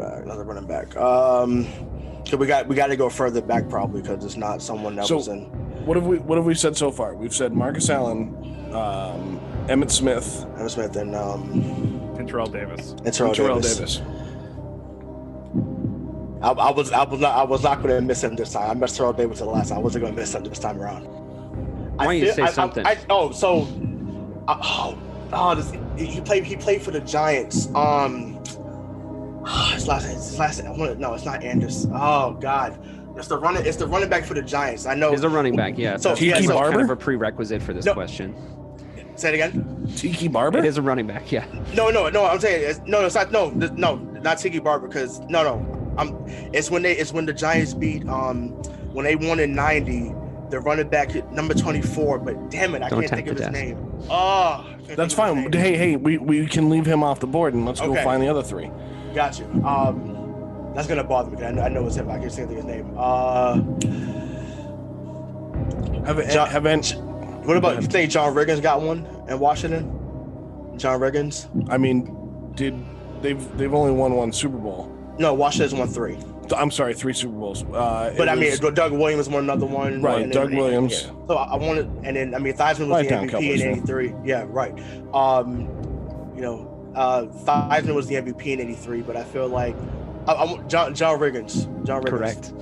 back. So we got to go further back probably because it's not someone that was in. What have we said so far? We've said Marcus Allen, Emmitt Smith, And Terrell Davis. and Terrell Davis. I was not going to miss him this time. I missed Terrell Davis the last time. I wasn't going to miss him this time around. Why don't you say something? He played for the Giants. His last no, it's not Anders. Oh God, it's the running back for the Giants. I know. He's a running back, yeah. So, That's Tiki kind Barber? of a prerequisite for this question. Say it again. Tiki Barber. It is a running back, yeah. No. I'm saying it's not. No, not Tiki Barber because it's when the Giants beat when they won in '90. The running back number 24, but damn it, I can't think of his name. Oh, That's fine. Hey, we can leave him off the board and let's go Okay. find the other 3. Got you. That's gonna bother me because I know it's him. I can't think of his name. What about you? Think John Riggins got one in Washington? John Riggins? I mean, they've only won 1 Super Bowl? No, Washington's won 3. I'm sorry, 3 Super Bowls. But I mean, Doug Williams won another one. Right, and Doug Williams. Yeah. So I wanted, and then I mean, Theismann was the MVP in '83. Yeah, right. Theismann was the MVP in '83, but I feel like I want John Riggins. Correct.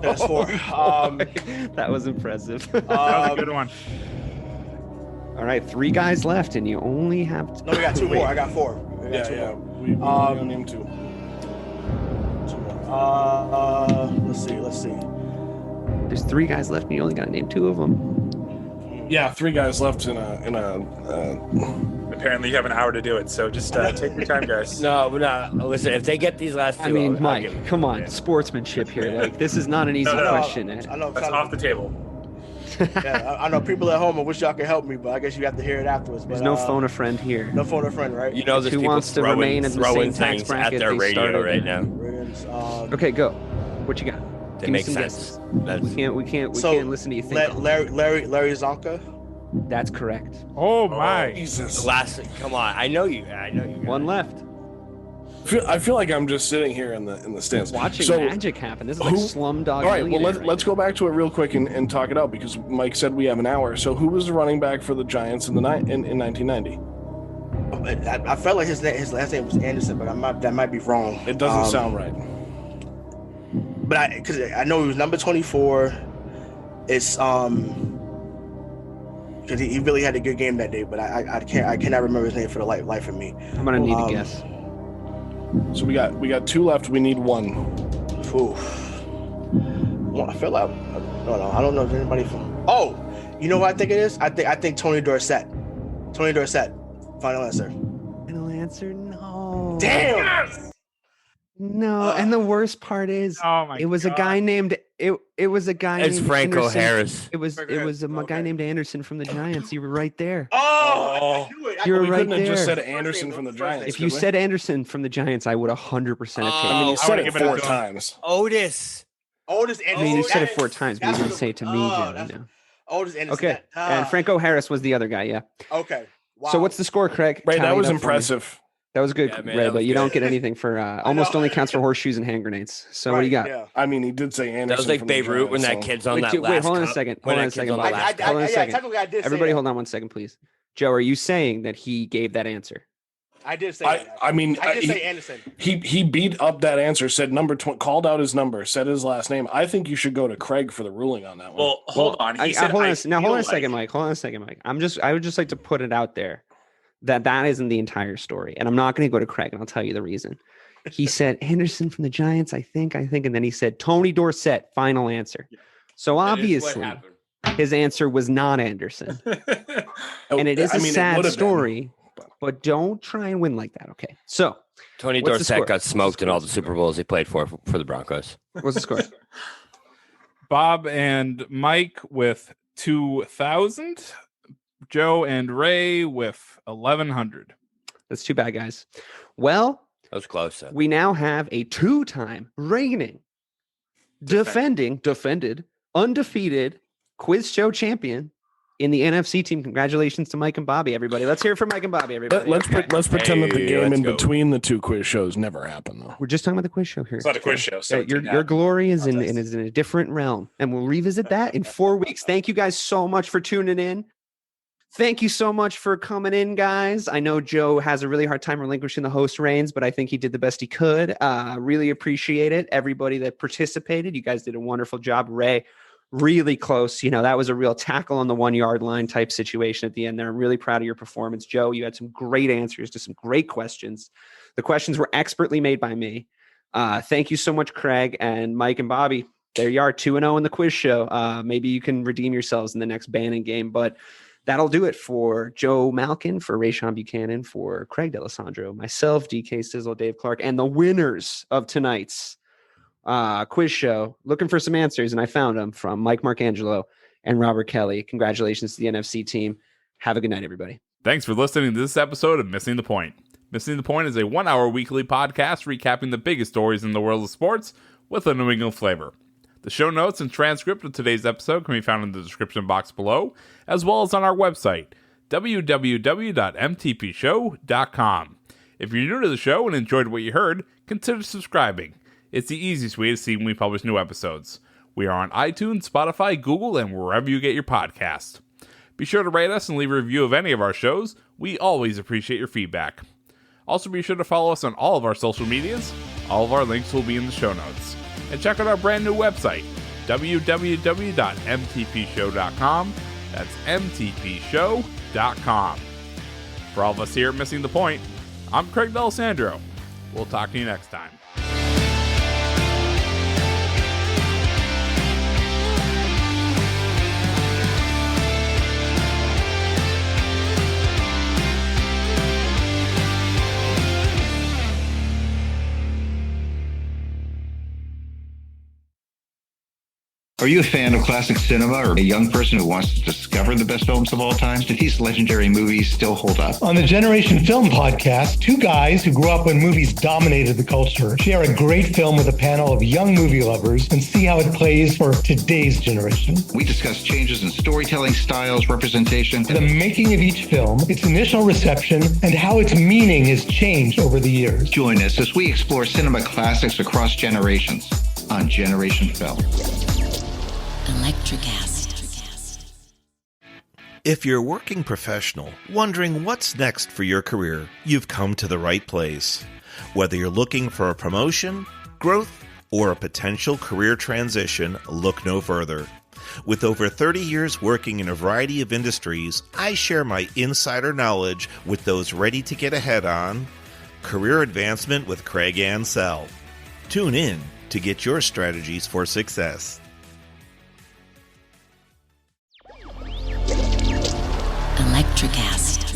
That's 4. That was impressive. That was a good one. All right, 3 guys left, and you only have. No, we got 2 more. I got 4. We got 2 Yeah. more. We gonna name 2. Let's see. There's 3 guys left, and you only got to name 2 of them. Yeah, 3 guys left in a Apparently, you have an hour to do it, so just take your time, guys. No, listen, if they get these last two, I mean, I'll Mike, give it. come on, sportsmanship here. Like, this is not an easy No. question. I know. That's off the table. Yeah, I know people at home. I wish y'all could help me, but I guess you have to hear it afterwards. There's But, no phone a friend here. No phone a friend, right? You know, there's Who people wants to remain in the throwing same tax things bracket at their they radio started? right now. Brilliant. Okay, go. What you got? They Give me make some sense. guesses. That's, We can't So, listen to you think. Larry Zonka. That's correct. Oh my! Jesus. come on. I know you. One left. I feel like I'm just sitting here in the stands Watching So, magic happen. This is like Slumdog All right, well, Millionaire let's go back to it real quick and talk it out because Mike said we have an hour. So who was the running back for the Giants in 1990? I felt like his last name was Anderson, but that might be wrong. It doesn't sound right. But because I know he was number 24. It's because he really had a good game that day, but I cannot remember his name for the life of me. I'm gonna need a guess. So we got two left. We need one. Ooh. Well, I feel like I don't know if anybody from. Oh, you know what I think it is? I think Tony Dorsett. Tony Dorsett. Final answer. Final answer? No. Damn. No. And the worst part is, Oh my! it was a guy named it was a guy. It's named Franco Anderson. Harris. It was a guy named Anderson from the Giants. You were right there. Oh, I knew it. You're We right couldn't have just there. said Anderson from the Giants. If you could we? said Anderson from the Giants, I would 100% have taken. I mean, you it. said wanna it give it a 4 go. times. Otis. Otis I Anderson. mean, you said it That 4 is- times, but you that's didn't what say it to me, Joe. that's- You know. Otis Anderson. Okay. And Franco Harris was the other guy. Yeah. Okay. Wow. So what's the score, Craig? Right, that Tally it was up for me. impressive. That was good, Yeah, man, Ray, that but was you don't good. get anything for almost only counts for horseshoes and hand grenades. So what do you got? Yeah. I mean, he did say Anderson. That was like from the Babe Ruth when that Giants, so- kid's on Wait, that wait, last hold on a cup. second. When Hold on that a second. kid's on the Mike. last cup. Hold on a second. Technically, I did. Everybody say hold on one second, please. Joe, are you saying that he gave that answer? I did say. I mean, I did say Anderson. He beat up that answer, said number 20, called out his number, said his last name. I think you should go to Craig for the ruling on that one. Well, hold on. He said, hold on I a feel second, like- Mike. Hold on a second, Mike. I would just like to put it out there that isn't the entire story. And I'm not going to go to Craig, and I'll tell you the reason. He said Anderson from the Giants, I think, and then he said Tony Dorsett, final answer. So That is what obviously happened. his answer was not Anderson. And it is I a mean, it sad would have been. story, but don't try and win like that. Okay. So Tony What's the score? Dorsett got smoked in all the Super Bowls he played for the Broncos. what's the score? Bob and Mike with 2,000. Joe and Ray with 1,100. That's too bad, guys. Well, That was close. we now have a 2-time reigning, defended, undefeated quiz show champion in the NFC team. Congratulations to Mike and Bobby, everybody. Let's hear it for Mike and Bobby, everybody. Let's pretend that the Hey, game let's in go. between the two quiz shows never happened, though. We're just talking about the quiz show here. It's not a quiz show. So Your glory is in a different realm, and we'll revisit that in 4 weeks. Thank you guys so much for tuning in. Thank you so much for coming in, guys. I know Joe has a really hard time relinquishing the host reins, but I think he did the best he could. Really appreciate it. Everybody that participated, you guys did a wonderful job. Ray, really close. You know, that was a real tackle on the 1 yard line type situation at the end there. I'm really proud of your performance. Joe, you had some great answers to some great questions. The questions were expertly made by me. Thank you so much, Craig and Mike and Bobby. There you are, 2-0 in the quiz show. Maybe you can redeem yourselves in the next Bannon game, but that'll do it for Joe Malkin, for Rayshawn Buchanan, for Craig D'Alessandro, myself, DK Sizzle, Dave Clarke, and the winners of tonight's quiz show. Looking for some answers, and I found them from Mike Marcangelo and Robert Kelly. Congratulations to the NFC team. Have a good night, everybody. Thanks for listening to this episode of Missing the Point. Missing the Point is a 1-hour weekly podcast recapping the biggest stories in the world of sports with a New England flavor. The show notes and transcript of today's episode can be found in the description box below, as well as on our website, www.mtpshow.com. If you're new to the show and enjoyed what you heard, consider subscribing. It's the easiest way to see when we publish new episodes. We are on iTunes, Spotify, Google, and wherever you get your podcasts. Be sure to rate us and leave a review of any of our shows. We always appreciate your feedback. Also, be sure to follow us on all of our social medias. All of our links will be in the show notes. And check out our brand new website, www.mtpshow.com. That's mtpshow.com. For all of us here at Missing the Point, I'm Craig D'Alessandro. We'll talk to you next time. Are you a fan of classic cinema or a young person who wants to discover the best films of all time? Do these legendary movies still hold up? On the Generation Film podcast, two guys who grew up when movies dominated the culture share a great film with a panel of young movie lovers and see how it plays for today's generation. We discuss changes in storytelling styles, representation, The making of each film, its initial reception, and how its meaning has changed over the years. Join us as we explore cinema classics across generations on Generation Film. Electricast. If you're a working professional wondering what's next for your career, you've come to the right place. Whether you're looking for a promotion, growth, or a potential career transition, look no further. With over 30 years working in a variety of industries, I share my insider knowledge with those ready to get ahead on career advancement with Craig Ansell. Tune in to get your strategies for success. Electricast.